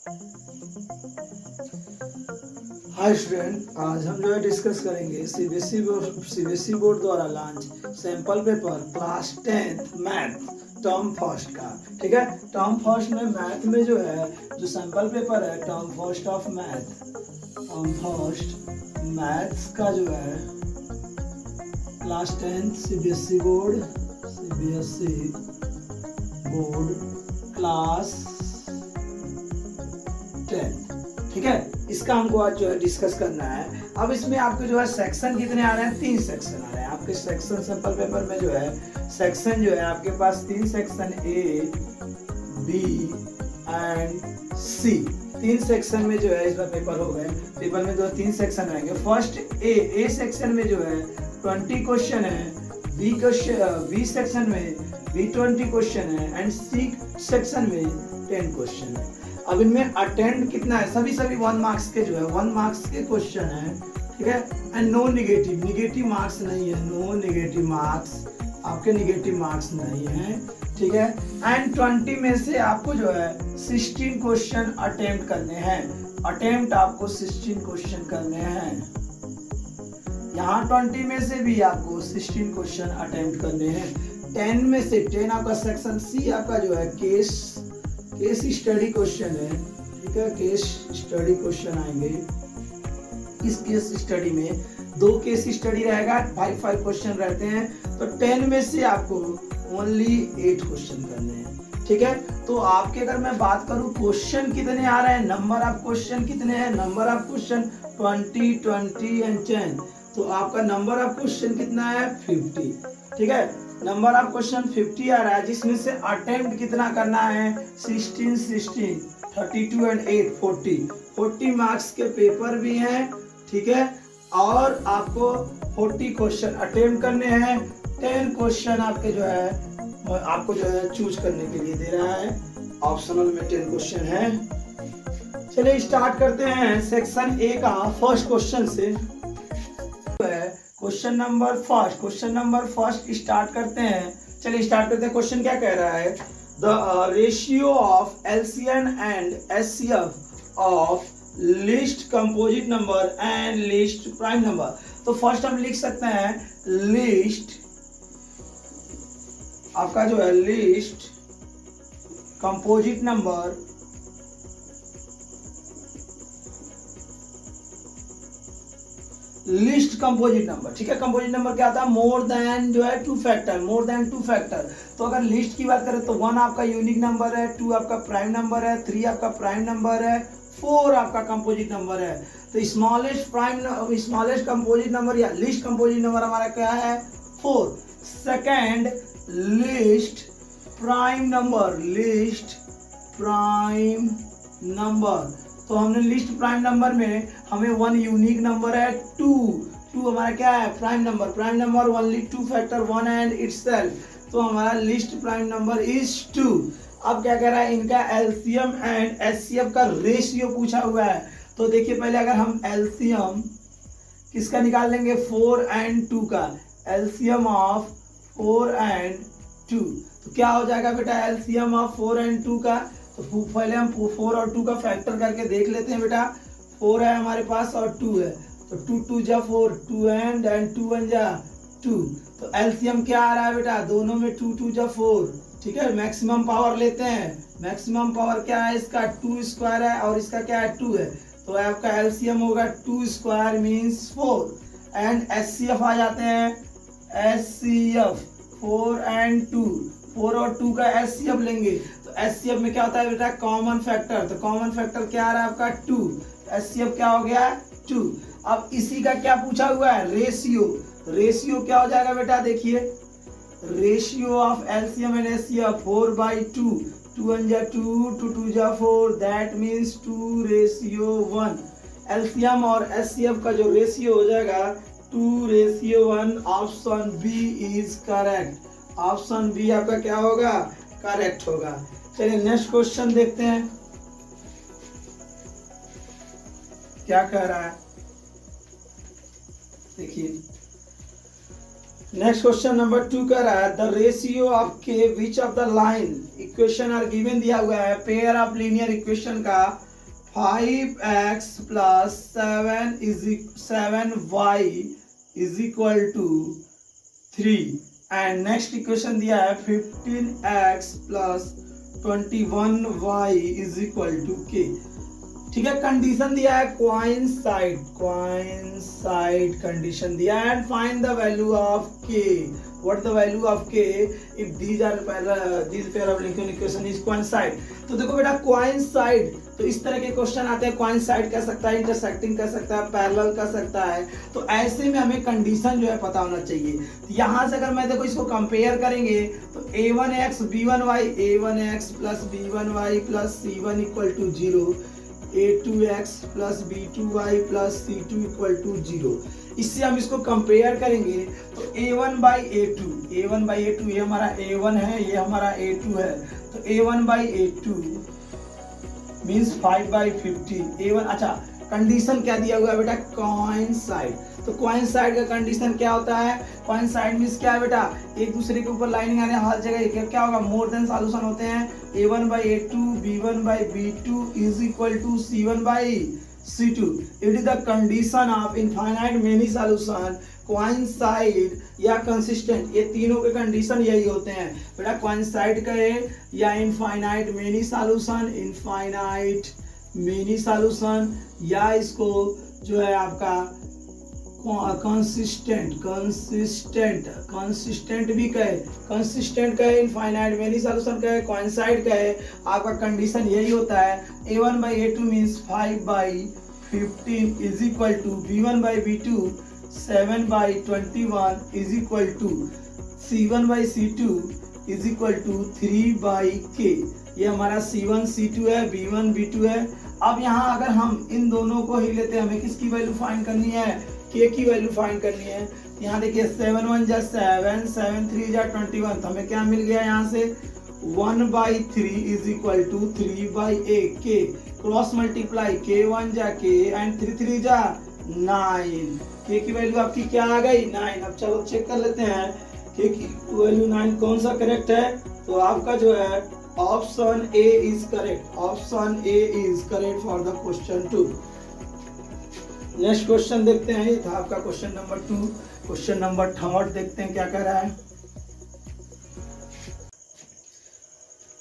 Hi student, आज हम जो है डिस्कस करेंगे सीबीएसई बोर्ड द्वारा launch sample paper class 10th math term first का। ठीक है, टर्म फर्स्ट में मैथ में जो है जो सैंपल पेपर है term first of term first maths का जो है class 10th CBSE board class 10। ठीक है, इसका हमको आज जो है डिस्कस करना है। अब इसमें आपके जो है सेक्शन कितने आ रहे हैं? 3 सेक्शन आ रहे हैं आपके सेक्शन सैंपल पेपर में। जो है सेक्शन जो है आपके पास 3 section A, B and C, 3 section में जो है इस बार पेपर हो गए। पेपर में जो 3 सेक्शन रहेंगे। फर्स्ट ए सेक्शन में जो है 20 क्वेश्चन है, बी सेक्शन में भी 20 क्वेश्चन है एंड सी सेक्शन में 10 क्वेश्चन है। अब इनमें अटेंड कितना है? सभी 1 मार्क्स के जो है 1 मार्क्स के क्वेश्चन है। ठीक है, एंड नो निगेटिव मार्क्स नहीं है, नो निगेटिव मार्क्स, आपके निगेटिव मार्क्स नहीं है। ठीक है, एंड 20 में से आपको जो है 16 क्वेश्चन अटेम्प्ट करने हैं। अटेम्प्ट आपको 16 क्वेश्चन करने हैं। यहाँ 20 में से भी आपको 16 क्वेश्चन अटेम्प्ट करने हैं। 10 में से 10 आपका सेक्शन सी आपका जो है केस स्टडी क्वेश्चन है। ठीक है, केस स्टडी क्वेश्चन आएंगे। इस केस स्टडी में 2 केस स्टडी रहेगा, 5 क्वेश्चन रहते हैं। तो 10 में से आपको ओनली 8 क्वेश्चन करने हैं। ठीक है, तो आपके अगर मैं बात करूं क्वेश्चन कितने आ रहे हैं, नंबर ऑफ क्वेश्चन कितने हैं? Number of question 20 and 10। तो आपका नंबर ऑफ क्वेश्चन कितना है? 50। ठीक है, नंबर ऑफ क्वेश्चन 50 आ रहा है, जिसमें से अटेम्प्ट कितना करना है? 16, 32 एंड 8 40 मार्क्स के पेपर भी हैं। ठीक है, और आपको 40 क्वेश्चन अटेम्प्ट करने हैं। 10 क्वेश्चन आपके जो है आपको जो है चूज करने के लिए दे रहा है। ऑप्शनल में 10 क्वेश्चन है। चलिए स्टार्ट करते हैं सेक्शन ए का फर्स्ट क्वेश्चन से। क्वेश्चन नंबर फर्स्ट स्टार्ट करते हैं। चलिए स्टार्ट करते हैं। क्वेश्चन क्या कह रहा है? The ratio of LCM and HCF of list composite number and list prime number. तो फर्स्ट हम लिख सकते हैं लिस्ट आपका जो है लिस्ट कंपोजिट नंबर ठीक है। कंपोजिट नंबर क्या आता है? मोर देन जो है 2 फैक्टर। तो अगर लिस्ट की बात करें तो 1 आपका यूनिक नंबर है, 2 आपका प्राइम नंबर है, 3 आपका प्राइम नंबर है, 4 आपका कंपोजिट नंबर है। तो स्मॉलेस्ट कंपोजिट नंबर या लिस्ट कंपोजिट नंबर हमारा क्या है? 4। Second list prime number. तो हमने लिस्ट प्राइम नंबर में हमें 1 यूनिक नंबर है, 2 हमारा क्या है? Prime number only 2 factor 1 and itself. तो हमारा लिस्ट प्राइम नंबर इज 2। अब क्या कह रहा है? इनका एलसीएम एंड एचसीएफ का रेशियो पूछा हुआ है। तो देखिए पहले अगर हम एलसीएम किसका निकाल लेंगे? 4 एंड 2 का। एलसीएम ऑफ 4 एंड 2 तो क्या हो जाएगा बेटा? एलसीएम ऑफ 4 एंड 2 का। तो पहले हम 4 और 2 का फैक्टर करके देख लेते हैं बेटा। 4 है हमारे पास और 2 है, तो 2 2 जा 4, 2 एंड 2 1 जा 2। तो एलसीएम क्या आ रहा है बेटा? दोनों में 2 2 जा 4। ठीक है, मैक्सिमम पावर लेते हैं। मैक्सिमम पावर क्या है इसका? 2 स्क्वायर है और इसका क्या है? 2 है। तो आपका एलसीएम होगा 2 स्क्वायर मीन्स 4। एंड एचसीएफ आ जाते हैं। एचसीएफ 4 एंड 2, 4 और 2 का एचसीएफ लेंगे। तो एचसीएफ में क्या होता है बेटा? Common factor. तो कॉमन फैक्टर क्या आ रहा है आपका? 2। एचसीएफ क्या हो गया? 2। अब इसी का क्या पूछा हुआ है? रेशियो क्या हो जाएगा बेटा? देखिए ratio of LCM and HCF 4/2, 2 1 जा 2, 2 2 जा 4, दैट मीन्स 2:1। एलसीएम और एचसीएफ का जो रेशियो हो जाएगा 2:1। Option B is correct. Option B आपका क्या होगा? करेक्ट होगा। चलिए नेक्स्ट क्वेश्चन देखते हैं क्या कह रहा है। देखिए नेक्स्ट क्वेश्चन नंबर 2 कह रहा है द रेशियो ऑफ के which of the line equation are given. दिया हुआ है पेयर ऑफ लीनियर इक्वेशन का 5x plus 7y is equal to 3 and next equation दिया है 15x plus 21y is equal to k। ठीक है, कंडीशन दिया है कोइंसाइड कंडीशन दिया है and find the value of k। What the value of k if these pair of linear equation is coincide। तो देखो बेटा कोइंसाइड, तो इस तरह के क्वेश्चन आते हैं, कोइंसाइड कह सकता है, इंटरसेक्टिंग कह सकता है, पैरेलल कह सकता है। तो ऐसे में हमें कंडीशन जो है पता होना चाहिए। यहाँ से अगर मैं देखो इसको कंपेयर करेंगे तो a1x b1y a1x plus b1y plus c1 equal to 0, a2x plus b2y plus c2 equal to 0। इससे हम इसको कंपेयर करेंगे तो a1 बाई a2 ये हमारा a1 है, ये हमारा a2 है। तो a1 by a2 means 5/15 a1। अच्छा, कंडीशन क्या दिया हुआ है बेटा? कोइंसाइड। तो कोइंसाइड का कंडीशन क्या होता है? कोइंसाइड मीन्स क्या है बेटा? एक दूसरे के ऊपर लाइनिंग आने हर जगह क्या होगा? मोर देन सॉल्यूशन होते हैं। a1 by a2 b1 by b2 is equal to c1 by c2। It is the condition of infinite many solution, coincide या कंसिस्टेंट। ये तीनों के कंडीशन यही होते हैं बेटा, कोइंसाइड कहे या इनफाइनाइट मेनी सॉल्यूशन या इसको जो है आपका कंसिस्टेंट भी कहे, इनफाइनाइट मेनी सॉल्यूशन कहे, कोइंसाइड कहे। आपका कंडीशन यही होता है। a1 by a2 means 5/15 is equal to b1 by b2 7/21 is equal to c1 by c2 is equal to 3/k। ये हमारा c1 c2 है, b1 b2 है। अब यहाँ अगर हम इन दोनों को ही लेते हैं, हमें किसकी वैल्यू फाइंड करनी है? k की वैल्यू फाइंड करनी है। यहाँ देखिए 7 1 जा 7, 7 3 जा 21। तो हमें क्या मिल गया यहाँ से? 1/3 is equal to 3/k। Cross multiply k1 जा k एंड 3 3 जा 9। k की वैल्यू आपकी क्या आ गई? 9। अब चलो चेक कर लेते हैं k की वैल्यू 9 कौन सा करेक्ट है। तो आपका जो है option A is correct. Option A is correct for the question 2। Next question देखते हैं। ये था आपका क्वेश्चन नंबर 2। क्वेश्चन नंबर 3 देखते हैं क्या कह रहा है।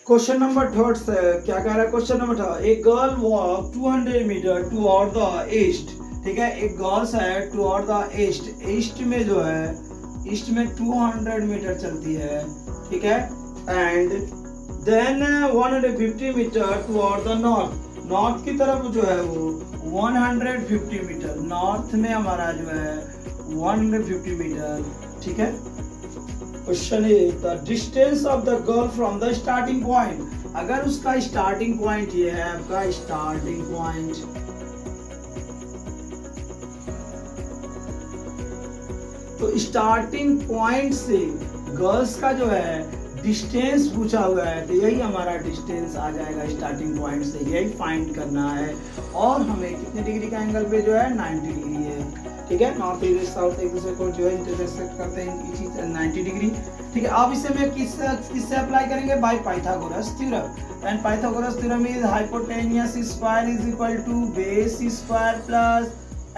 क्वेश्चन नंबर 3 से क्या कह रहा है? Question number 3, a girl walk 200 metre toward the east. ठीक है, एक गर्ल्स है टुवर्ड द ईस्ट। ईस्ट में जो है, ईस्ट में 200 मीटर चलती है। ठीक है, and then 150 metre toward the north. North की तरफ जो है वो 150 मीटर, नॉर्थ में हमारा जो है 150 मीटर। ठीक है, question is the distance of the girl from the starting point. अगर उसका स्टार्टिंग पॉइंट ये है आपका स्टार्टिंग पॉइंट, तो स्टार्टिंग पॉइंट से गर्ल्स का जो है डिस्टेंस पूछा हुआ है, तो यही हमारा डिस्टेंस आ जाएगा स्टार्टिंग पॉइंट से। यही फाइंड करना है और हमें कितने डिग्री का एंगल पे जो है 90 डिग्री है। ठीक है, नॉर्थ ईस्ट साउथ एक दूसरे को जो है इंटरसेक्ट करते हैं इनकी चीज 90 डिग्री। ठीक है, अब इसे मैं किससे अप्लाई करेंगे? By Pythagoras theorem. And Pythagoras theorem is hypotenuse square is equal to base square plus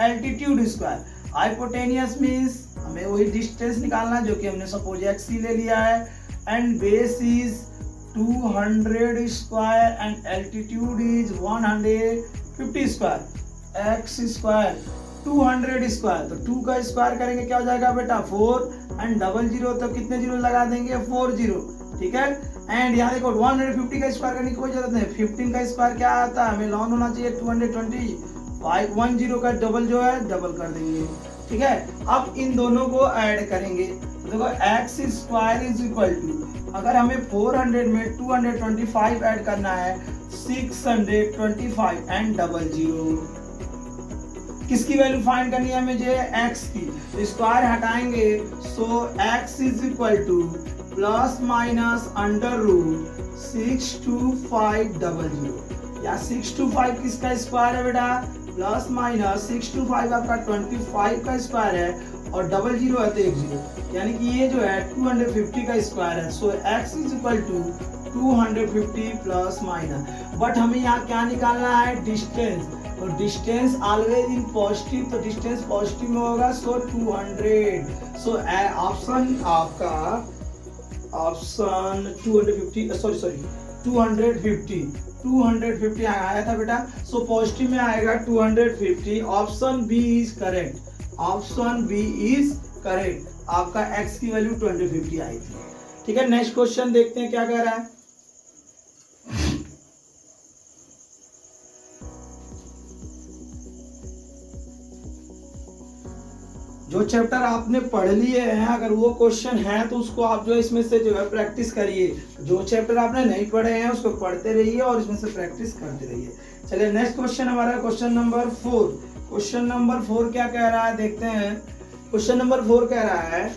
altitude square. Hypotenuse means हमें वही डिस्टेंस निकालना जो कि हमने सपोज x ले लिया है, and base is 200 square and altitude is 150 square. x square 200 square, तो 2 का स्क्वायर करेंगे क्या हो जाएगा बेटा? 4 एंड 00, तो कितने जीरो लगा देंगे? 4 जीरो। ठीक है, एंड यहाँ देखो 150 का स्क्वायर करने की कोई जरूरत नहीं। 15 का स्क्वायर क्या आता है? हमें लॉन होना चाहिए 220। 10 का डबल जो है डबल कर देंगे। ठीक है, अब इन दोनों को ऐड करेंगे तो देखो x square is equal to, अगर हमें 400 में 225 ऐड करना है 625 एंड 00। किसकी वैल्यू फाइंड करनी है हमें? जो x की, तो स्क्वायर हटाएंगे, so x is equal to plus minus under root 62500। या 625 किसका स्क्वायर है बेटा? प्लस माइनस 625 आपका 25 का स्क्वायर है और 00 है तो 10, यानी कि ये जो है 250 का स्क्वायर है। So x is equal to 250 plus minus, but हमें यहाँ क्या निकालना है, डिस्टेंस, तो डिस्टेंस ऑलवेज इन पॉजिटिव, तो डिस्टेंस पॉजिटिव में होगा, सो 200। सो ऑप्शन आपका, ऑप्शन 250 आया था बेटा, सो पॉजिटिव में आएगा 250, option B is correct, option B is correct, आपका x की वैल्यू 250 आई थी। ठीक है, नेक्स्ट क्वेश्चन देखते हैं क्या कह रहा है। जो चैप्टर आपने पढ़ लिए हैं, अगर वो क्वेश्चन है तो उसको आप जो है इसमें से जो है प्रैक्टिस करिए, जो चैप्टर आपने नहीं पढ़े हैं उसको पढ़ते रहिए और इसमें से प्रैक्टिस करते रहिए। चलिए नेक्स्ट क्वेश्चन हमारा क्वेश्चन नंबर 4। क्वेश्चन नंबर 4 क्या कह रहा है देखते हैं। क्वेश्चन नंबर 4 कह रहा है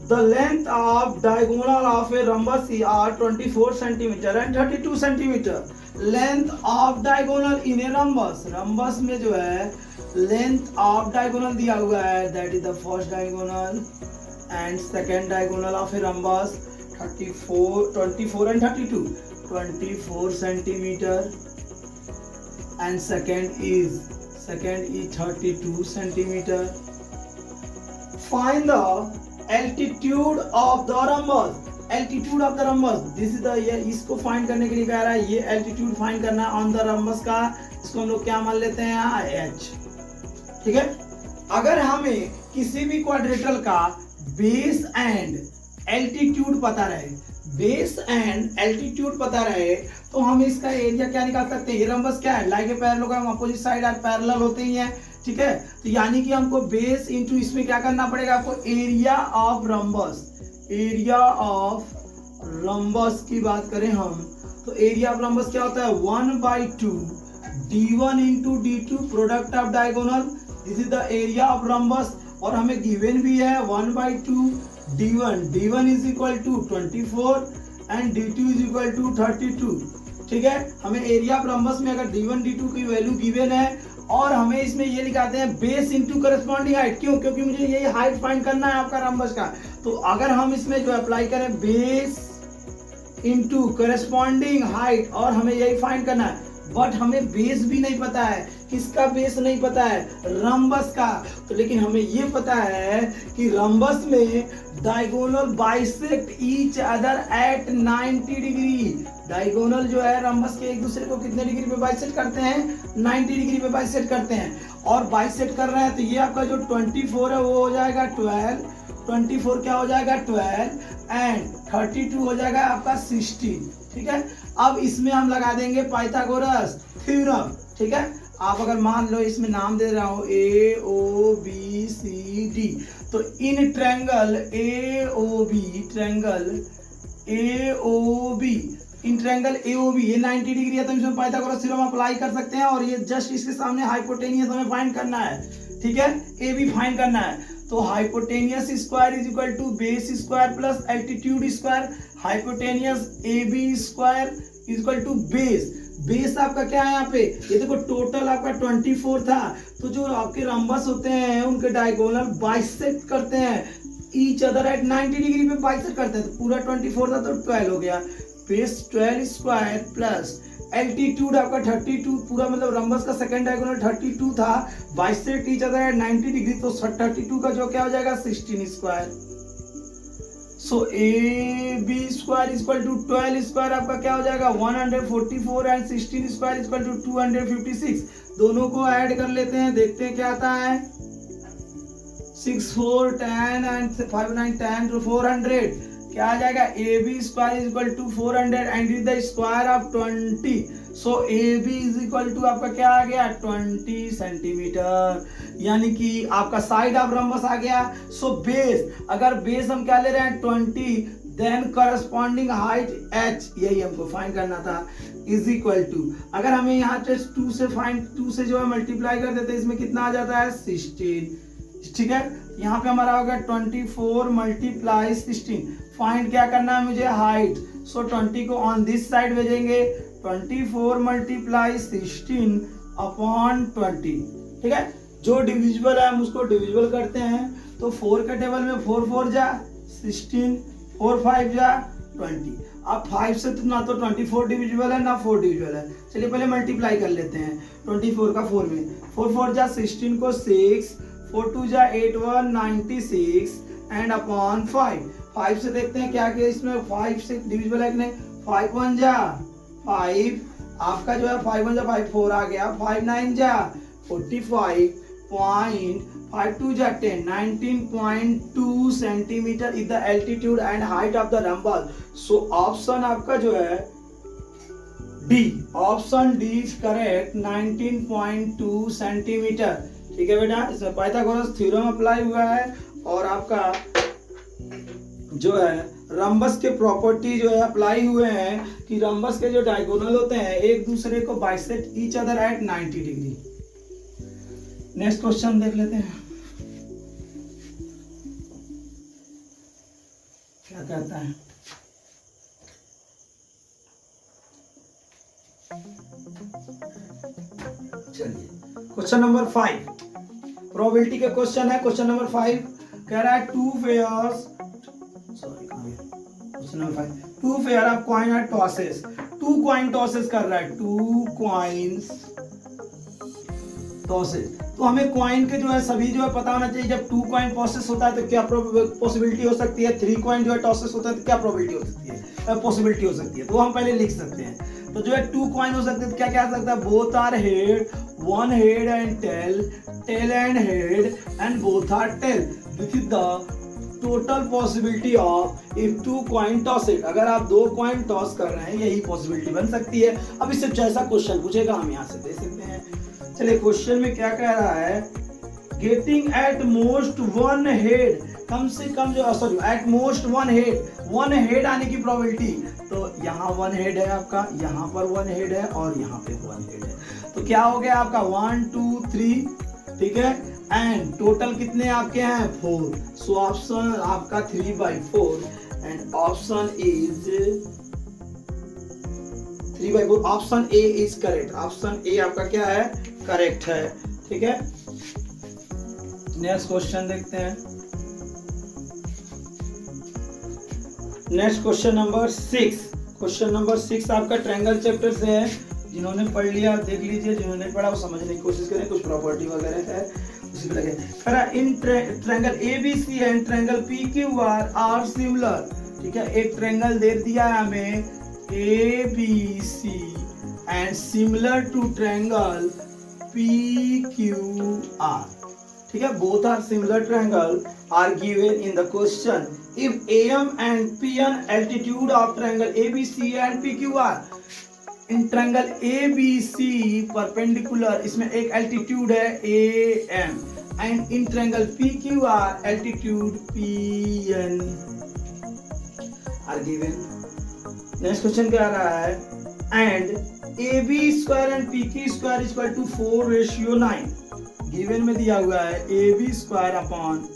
the length of diagonal of a rhombus are 24 centimetre and 32 centimetre. Length of diagonal in a rhombus, rhombus में जो है लेंथ ऑफ डायगोनल दिया हुआ है, that is the first diagonal and second diagonal of a rhombus 24 and 32, 24 centimetre and second is 32 centimetre. Find the altitude of the rhombus, altitude of the rhombus, this is the, ये इसको find करने के लिए कह रहा है, ये altitude find करना है ऑन द रंबस का, इसको हम लोग क्या मान लेते हैं यहाँ h। ठीक है, अगर हमें किसी भी क्वाड्रेटल का बेस एंड एल्टीट्यूड पता रहे, बेस एंड एल्टीट्यूड पता रहे, तो हम इसका एरिया क्या निकाल सकते हैं। ये रंबस क्या है, like a parallelogram, opposite side are parallel होते ही हैं। ठीक है, तो यानी कि हमको बेस इंटू इसमें क्या करना पड़ेगा, आपको area of rhombus, area of rhombus की बात करें हम, तो एरिया ऑफ रंबस क्या होता है 1/2 d1 into d2 product of diagonal, this is the area of rhombus. और हमें गिवन भी है 1/2 d1 is equal to 24 and d2 is equal to 32। ठीक है, हमें एरिया ऑफ रंबस में अगर d1 d2 की वैल्यू गिवन है और हमें इसमें ये लिखाते हैं बेस इंटू करस्पॉन्डिंग हाइट, क्यों, क्योंकि मुझे ये हाइट फाइंड करना है आपका रंबस का। तो अगर हम इसमें जो अप्लाई करें बेस इंटू करस्पॉन्डिंग हाइट और हमें यही फाइंड करना है, बट हमें बेस भी नहीं पता है, किसका बेस नहीं पता है, रंबस का। तो लेकिन हमें ये पता है कि रंबस में diagonal bisect each other at 90 degree, diagonal जो है रंबस के एक दूसरे को कितने डिग्री पे बाइसेक्ट करते हैं, 90 डिग्री पे बाइसेक्ट करते हैं। और बाइसेक्ट कर रहे हैं तो ये आपका जो 24 है वो हो जाएगा 12, 24 क्या हो जाएगा 12 एंड 32 हो जाएगा आपका 16। ठीक है, अब इसमें हम लगा देंगे पाइथागोरस थ्योरम। ठीक है, आप अगर मान लो इसमें नाम दे रहा हूं AOBCD, तो in triangle AOB, in triangle AOB ये 90 डिग्री है, तो इसमें पाइथागोरस थ्योरम अप्लाई कर सकते हैं। और ये जस्ट इसके सामने हाइपोटेनियस हमें फाइंड करना है। ठीक है, AB फाइंड करना है, तो hypotenuse square is equal to base square plus altitude square, hypotenuse AB square is equal to base. Base आपका क्या है यहाँ पे, ये देखो टोटल आपका 24 था, तो जो आपके रंबस होते हैं उनके डायगोनल बाइसेक्ट करते हैं ईच अदर एट 90 डिग्री पे बाइसेक्ट करते हैं, तो पूरा 24 था तो 12 हो गया, बेस 12 स्क्वायर प्लस एल्टीट्यूड आपका 32, पूरा मतलब रंबस का सेकंड डायगोनल 32 था, bisect each other at 90 degree, तो 32 का जो क्या हो जाएगा 16 square. So AB square equal to 12 square आपका क्या हो जाएगा 144 एंड 16 स्क्वायर इक्वल टू 256। दोनों को ऐड कर लेते हैं, देखते हैं क्या आता है। 6 4 10 एंड 5 9 10 तो 400 क्या आ जाएगा, AB square is equal to 400 and is the square of 20। So AB is equal to आपका क्या आ गया 20 सेंटीमीटर, यानी कि आपका साइड ऑफ रंबस आ गया। सो बेस, अगर बेस हम क्या ले रहे हैं 20, देन करस्पॉन्डिंग हाइट h, यही हमको फाइंड करना था, इज इक्वल टू, अगर हमें यहाँ से 2 से जो है मल्टीप्लाई कर देते हैं, इसमें कितना आ जाता है 16। ठीक है, यहाँ पे हमारा होगा 24 मल्टीप्लाई 16, फाइंड क्या करना है मुझे हाइट। सो 20 को ऑन दिस साइड भेजेंगे, 24 मल्टीप्लाई 16 अपॉन 20। ठीक है, जो डिविजिबल है हम उसको डिविजिबल करते हैं, तो 4 के टेबल में 4 4 जा 16, 4 5 जा 20। अब 5 से तो ना तो 24 डिविजिबल है ना 4 डिविजिबल है। चलिए पहले मल्टीप्लाई कर लेते हैं। 24 का 4 में 4 4 जा 16 को 6, 4 2 जा 8 1 96 एंड अपॉन 5। 5 से देखते हैं क्या किया इसमें, 5 से डिविजिबल है कि नहीं। 5 1 जा 5, आपका जो है 5 1 जा 5 4 आ गया। 5 9 जा 45 पॉइंट, 5 2 जा 10, 19.2 centimetre is the altitude and height of the rumble. So option आपका जो है D, option D is correct, 19.2 centimetre. ठीक है बेटा, इसमें पाइथागोरस थ्योरम अप्लाई हुआ है और आपका जो है रंबस के प्रॉपर्टी जो है अप्लाई हुए हैं कि रंबस के जो डायगोनल होते हैं एक दूसरे को bisect each other at 90 degree. Next question देख लेते हैं क्या कहता है। चलिए क्वेश्चन नंबर 5 प्रोबेबिलिटी के क्वेश्चन है। क्वेश्चन नंबर 5 कह रहा है two pair of coin are tosses. 2 coin tosses कर रहा है, 2 कॉइन्स टॉसेस। तो हमें कॉइन के जो है सभी जो है पता होना चाहिए। जब 2 कॉइन टॉसेस होता है तो क्या पॉसिबिलिटी हो सकती है, 3 कॉइन जो है टॉसेस होता है तो क्या प्रोबेबिलिटी हो सकती है, पॉसिबिलिटी हो सकती है। तो हम पहले लिख सकते हैं। तो जो है 2 कॉइन हो सकते हैं तो क्या क्या हो सकता है, both are head, one head and tail, tail and head and both are tail. This is the total possibility of if 2 coin toss it. अगर आप 2 कॉइन टॉस कर रहे हैं यही पॉसिबिलिटी बन सकती है। अब इससे जैसा क्वेश्चन पूछेगा हम यहाँ से दे सकते हैं। चलिए क्वेश्चन में क्या कह रहा है, getting at most one head, कम से कम जो sorry at most one head आने की प्रोबेबिलिटी। तो यहाँ 1 हेड है आपका, यहाँ पर 1 हेड है और यहाँ पे 1 हेड है। तो क्या हो गया आपका 1 2 3, ठीक है, एंड टोटल कितने आपके हैं 4। सो ऑप्शन आपका 3/4 and option is 3/4। Option A is correct, option A आपका क्या है, करेक्ट है। ठीक है, नेक्स्ट क्वेश्चन देखते हैं। Next question number 6। Question number 6 आपका ट्रायंगल चैप्टर से है। जिन्होंने पढ़ लिया देख लीजिए, जिन्होंने पढ़ा वो समझने की कोशिश करें। कुछ प्रॉपर्टी वगैरह है उसी पे लगे। In triangle ABC and triangle PQR are similar. ठीक है, एक ट्रायंगल दे दिया है हमें ABC and similar to triangle PQR। ठीक है, both are similar triangle are given in the question. If AM and PN altitude of triangle ABC and PQR, in triangle ABC perpendicular, इसमें एक एल्टीट्यूड है AM and in triangle PQR altitude PN are given. Next question क्या आ रहा है, and AB square and PQ square is equal to 4:9। Given में दिया हुआ है AB square upon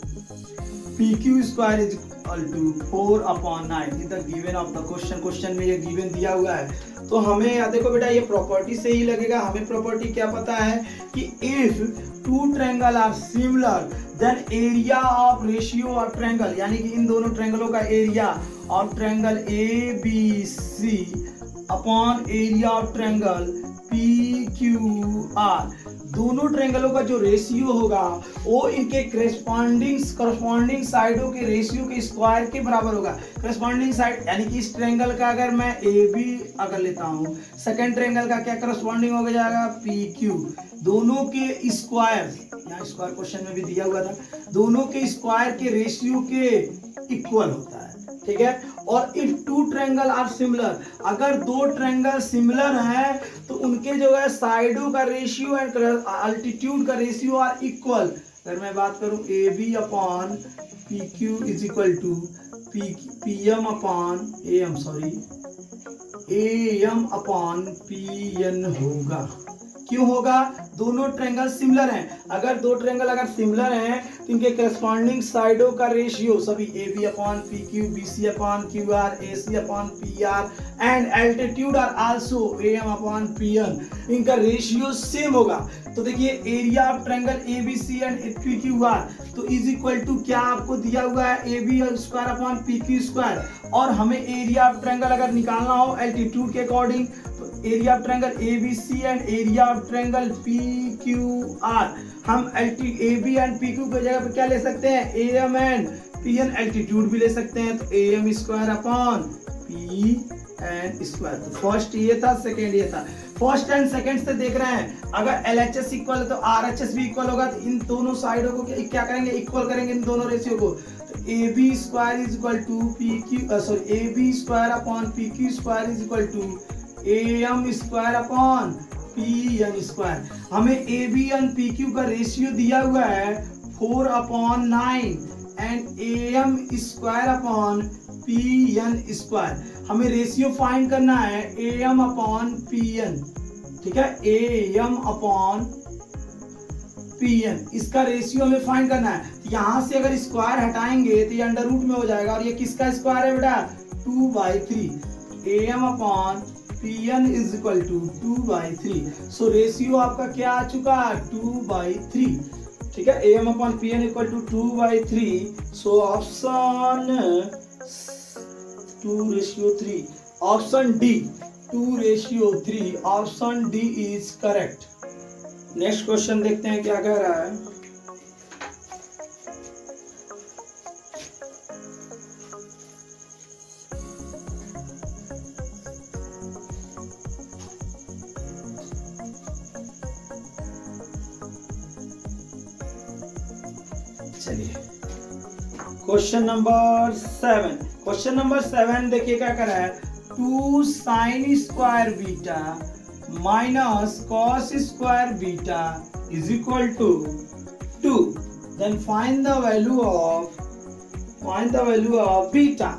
PQ square is equal to 4/9 is the given of the question. Question में ये गिवन दिया हुआ है। तो हमें या देखो बेटा ये प्रॉपर्टी से ही लगेगा। हमें प्रॉपर्टी क्या पता है कि if 2 triangle are similar then area of ratio of triangle, यानी कि इन दोनों ट्रायंगलों का area of triangle ABC upon area of triangle PQR, दोनों ट्रायंगलों का जो रेशियो होगा वो इनके करस्पॉन्डिंग साइडों के रेशियो के स्क्वायर के बराबर होगा। करस्पॉन्डिंग साइड यानी कि इस ट्रायंगल का अगर मैं AB अगर लेता हूँ, सेकंड ट्रायंगल का क्या करस्पॉन्डिंग हो जाएगा PQ। दोनों के स्क्वायर, यहाँ स्क्वायर क्वेश्चन में भी दिया हुआ था, दोनों के स्क्वायर के रेशियो के इक्वल होता है। ठीक है, और इफ 2 ट्रायंगल आर सिमिलर, अगर 2 ट्रायंगल सिमिलर हैं तो उनके जो है साइडों का रेशियो एंड अल्टीट्यूड का रेशियो आर इक्वल। अगर मैं बात करूं AB upon PQ is equal to PM upon AM upon PN होगा। क्यों होगा, दोनों ट्रायंगल सिमिलर हैं। अगर दो ट्रायंगल अगर सिमिलर हैं तो इनके करस्पॉन्डिंग साइडों का रेशियो सभी AB upon PQ, BC upon QR, AC upon PR and altitude are also AM upon PN, इनका रेशियो सेम होगा। तो देखिए area of triangle ABC and PQR तो इज इक्वल टू क्या आपको दिया हुआ है AB square upon PQ square, और हमें एरिया ऑफ ट्रायंगल अगर निकालना हो एल्टीट्यूड के अकॉर्डिंग तो area of triangle ABC and area of triangle PQR हम AB एंड PQ की जगह पे क्या ले सकते हैं AM एंड PN एल्टीट्यूड भी ले सकते हैं, तो AM square upon PN square. तो फर्स्ट ये था, सेकेंड ये था। फर्स्ट एंड सेकेंड से देख रहे हैं अगर LHS इक्वल है तो RHS भी इक्वल होगा, तो इन दोनों साइडों को क्या करेंगे इक्वल करेंगे इन दोनों रेशियो को। तो AB square is equal to AB square upon PQ square is equal to AM square upon PN square. हमें AB एंड PQ का रेशियो दिया हुआ है 4/9 and AM square upon PN square. हमें रेशियो फाइंड करना है AM अपॉन PN, ठीक है, AM अपॉन PN, इसका रेशियो हमें फाइंड करना है। यहां से अगर स्क्वायर हटाएंगे तो ये अंडर रूट में हो जाएगा, और ये किसका स्क्वायर है बेटा 2/3। AM upon PN is equal to 2/3। So ratio आपका क्या आ चुका 2/3, ठीक है, AM upon PN equal to 2/3। So option 2:3, option D 2:3, option D is correct. Next question देखते हैं क्या कह रहा है। चलिए क्वेश्चन नंबर 7, क्वेश्चन नंबर 7 देखिए क्या कर रहा है 2 sin square beta minus cos square beta is equal to 2, then find the value of beta.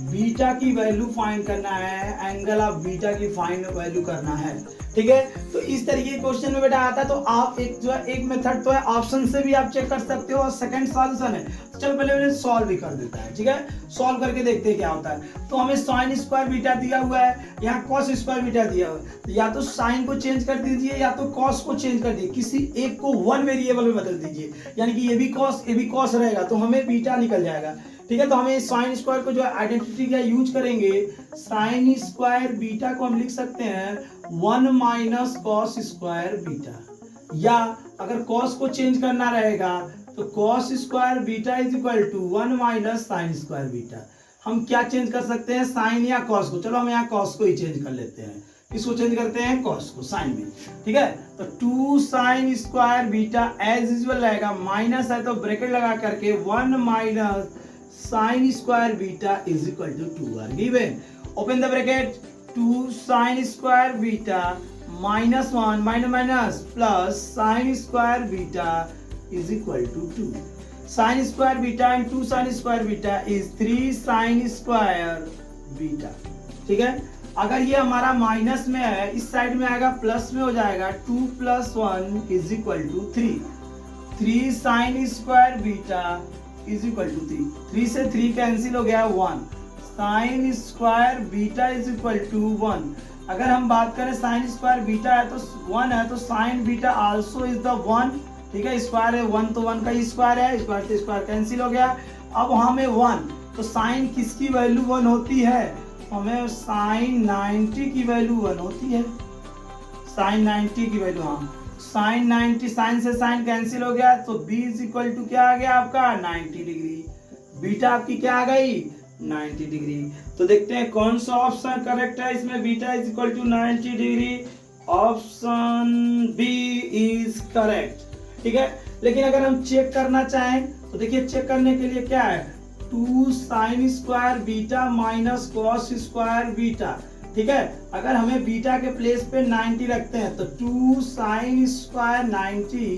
Beta की वैल्यू फाइंड करना है, एंगल ऑफ बीटा की फाइंड वैल्यू करना है, ठीक है। तो इस तरीके के क्वेश्चन में बेटा आता है तो आप एक मेथड तो है ऑप्शन से भी आप चेक कर सकते हो, और सेकंड सॉल्यूशन है। चलो पहले मैंने सॉल्व भी कर देता है, ठीक है, सॉल्व करके देखते हैं क्या होता है। तो हमें sin स्क्वायर बीटा दिया हुआ है, यहाँ cos स्क्वायर बीटा दिया हुआ है, तो या तो sin को चेंज कर दीजिए या तो cos को चेंज कर दीजिए, किसी एक को वन वेरिएबल में बदल दीजिए, यानी कि ये भी cos रहेगा तो हमें बीटा निकल जाएगा, ठीक है। तो हमें sin स्क्वायर को जो आइडेंटिटी का यूज करेंगे, sin स्क्वायर बीटा को हम लिख सकते हैं 1 माइनस cos स्क्वायर बीटा, या अगर cos को चेंज करना रहेगा तो cos square beta is equal to 1 minus sin square beta. हम क्या चेंज कर सकते हैं sin या cos को, चलो हम यहाँ cos को ही चेंज कर लेते हैं, इसको चेंज करते हैं cos को sin में, ठीक है। तो 2 sin square beta as usual रहेगा, माइनस है तो ब्रैकेट लगा करके 1 minus sin square beta is equal to 2 are given, open the bracket 2 sin square beta minus 1 minus plus sin square beta is equal to 2, sin square beta and 2 sin square beta is 3 sin square beta, ठीक है। अगर ये हमारा minus में है, इस side में आएगा प्लस में हो जाएगा 2 + 1 is equal to 3 sin square beta is equal to 3 से 3 कैंसिल हो गया 1, sin square beta is equal to 1। अगर हम बात करें sin स्क्वायर बीटा है तो 1 है, तो sin beta also is the 1, ठीक है, स्क्वायर है 1 तो 1 का स्क्वायर है, स्क्वायर से स्क्वायर कैंसिल हो गया। अब हमें 1 तो sin किसकी वैल्यू 1 होती है, हमें sin 90 की वैल्यू 1 होती है, sin 90 की वैल्यू, हाँ sin 90, sin से sin कैंसिल हो गया तो b इज इक्वल टू क्या आ गया आपका 90 डिग्री, बीटा आपकी क्या आ गई 90 डिग्री। तो देखते हैं कौन सा ऑप्शन करेक्ट है इसमें, beta is equal to 90 degree, option B is correct, ठीक है। लेकिन अगर हम चेक करना चाहें तो देखिए चेक करने के लिए क्या है 2 sin square beta minus cos square beta, ठीक है। अगर हमें बीटा के प्लेस पे 90 रखते हैं तो 2 sin square 90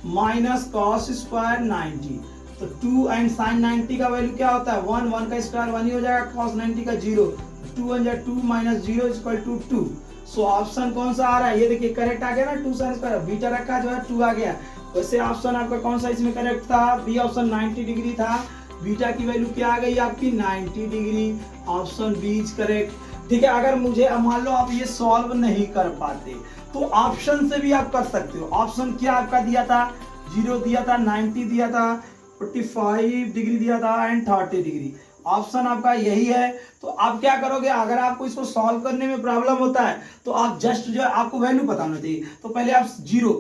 minus cos square 90, तो 2 एंड sin 90 का वैल्यू क्या होता है 1 का स्क्वायर 1 ही हो जाएगा, cos 90 का 0, 2 1 2 minus 0 is equal to 2, so option कौन सा आ रहा है, ये देखिए करेक्ट आ गया ना, 2 sin स्क्वायर, बीटा रखा जो है 2 आ गया। वैसे ऑप्शन आपका कौन सा इसमें करेक्ट था, बी ऑप्शन 90 डिग्री था। बीटा की वैल्यू क्या आ गई आपकी 90 degree, option B is correct. ठीक है, अगर मुझे मान लो आप ये सॉल्व नहीं कर पाते तो ऑप्शन से भी आप कर सकते हो। ऑप्शन क्या आपका दिया था, 0 दिया था, 90 दिया था, 45 डिग्री दिया था एंड 30 डिग्री। ऑप्शन आपका यही है। तो आप क्या करोगे, अगर आपको इसको सॉल्व करने में प्रॉब्लम होता है तो आप जस्ट जो है आपको वैल्यू पता होना चाहिए। तो पहले आप 0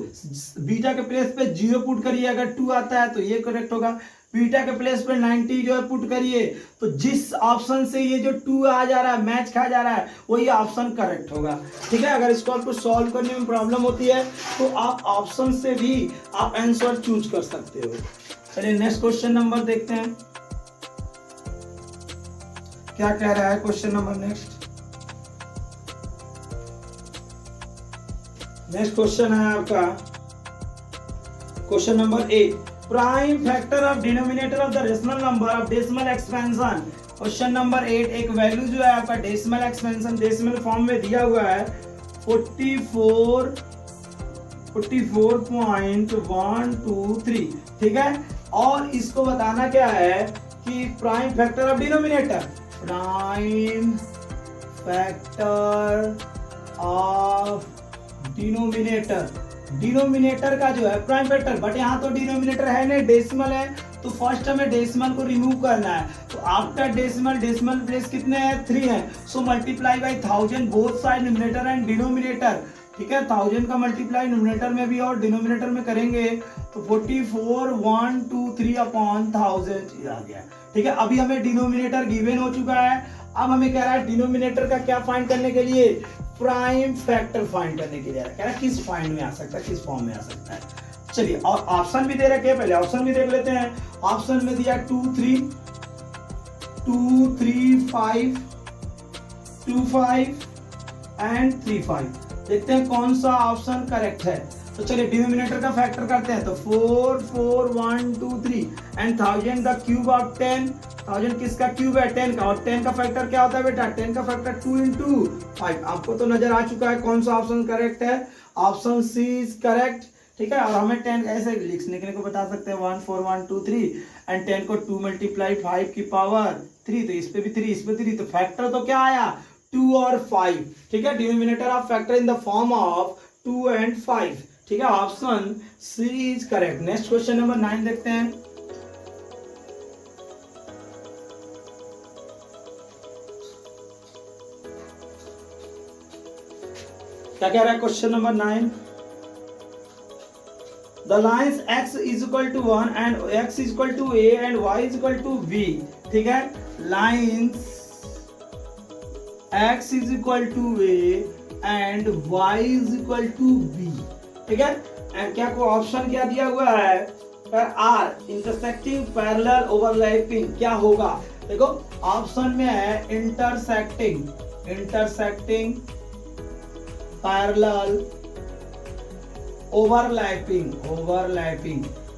बीटा के प्लेस पे 0 पुट करिए, अगर 2 आता है तो ये करेक्ट होगा। बीटा के प्लेस पे 90 जो है पुट करिए, तो जिस ऑप्शन से ये जो 2 आ जा रहा है, मैच खा जा रहा है, वही ऑप्शन करेक्ट होगा। ठीक है, अगर इसको आपको सॉल्व करने में प्रॉब्लम होती है तो आप ऑप्शन से भी आप आंसर चूज कर सकते हो। चलिए नेक्स्ट क्वेश्चन नंबर देखते हैं क्या कह रहा है क्वेश्चन नंबर। नेक्स्ट क्वेश्चन है आपका question number 8, prime factor of denominator of the rational number of decimal expansion. Question number 8, एक वैल्यू जो है आपका डेसिमल एक्सपेंशन डेसिमल फॉर्म में दिया हुआ है 44.123। ठीक है, और इसको बताना क्या है कि prime factor of denominator, prime factor of denominator का जो है प्राइम फैक्टर, बट यहाँ तो डिनोमिनेटर है नहीं, डेसिमल है, तो फर्स्ट हमें डेसिमल को रिमूव करना है। तो आफ्टर डेसिमल प्लेस कितने हैं, 3 है, so multiply by 1000 both side numerator and denominator. ठीक है, 1000 का मल्टीप्लाई न्यूमरेटर में भी और डिनोमिनेटर में करेंगे तो 44,123 अपॉन 1000 आ गया। ठीक है, अभी हमें डिनोमिनेटर गिवन हो चुका है। अब हमें कह रहा है डिनोमिनेटर का क्या फाइंड करने के लिए, प्राइम फैक्टर फाइंड करने के लिए कह रहा है किस फाइंड में आ सकता है, किस फॉर्म में आ सकता है। चलिए, और ऑप्शन भी दे रखे हैं, पहले ऑप्शन भी देख लेते हैं। ऑप्शन में दिया 2 3 5 2 5 एंड 3 5। देखते हैं कौन सा ऑप्शन करेक्ट है। तो चलिए डिनोमिनेटर का फैक्टर करते हैं, तो 4 4 1 2 3 एंड 1000 द क्यूब ऑफ 10। 1000 किसका क्यूब है, 10 का, और 10 का फैक्टर क्या होता है बेटा, 10 का फैक्टर 2 into 5। आपको तो नजर आ चुका है कौन सा ऑप्शन करेक्ट है, ऑप्शन सी इज करेक्ट। ठीक है, और हमें 10 ऐसे लिखने को बता सकते हैं 1 4 1 2 3 एंड 10 को 2 मल्टीप्लाई 5 की पावर 3, तो इस पे भी 3 इस पे 3, तो फैक्टर तो क्या आया 2 और 5। ठीक है, denominator of factor in the form of 2 and 5। ठीक है, option C is correct. Next question number 9 देखते हैं। क्या कह रहा है question number 9, the lines x is equal to 1 and x is equal to a and y is equal to b। ठीक है, lines x is equal to a and y is equal to b। ठीक है, and क्या को option क्या दिया हुआ है, आर इंटरसेक्टिंग पैरेलल ओवरलैपिंग। क्या होगा, देखो ऑप्शन में है इंटरसेक्टिंग पैरेलल ओवरलैपिंग।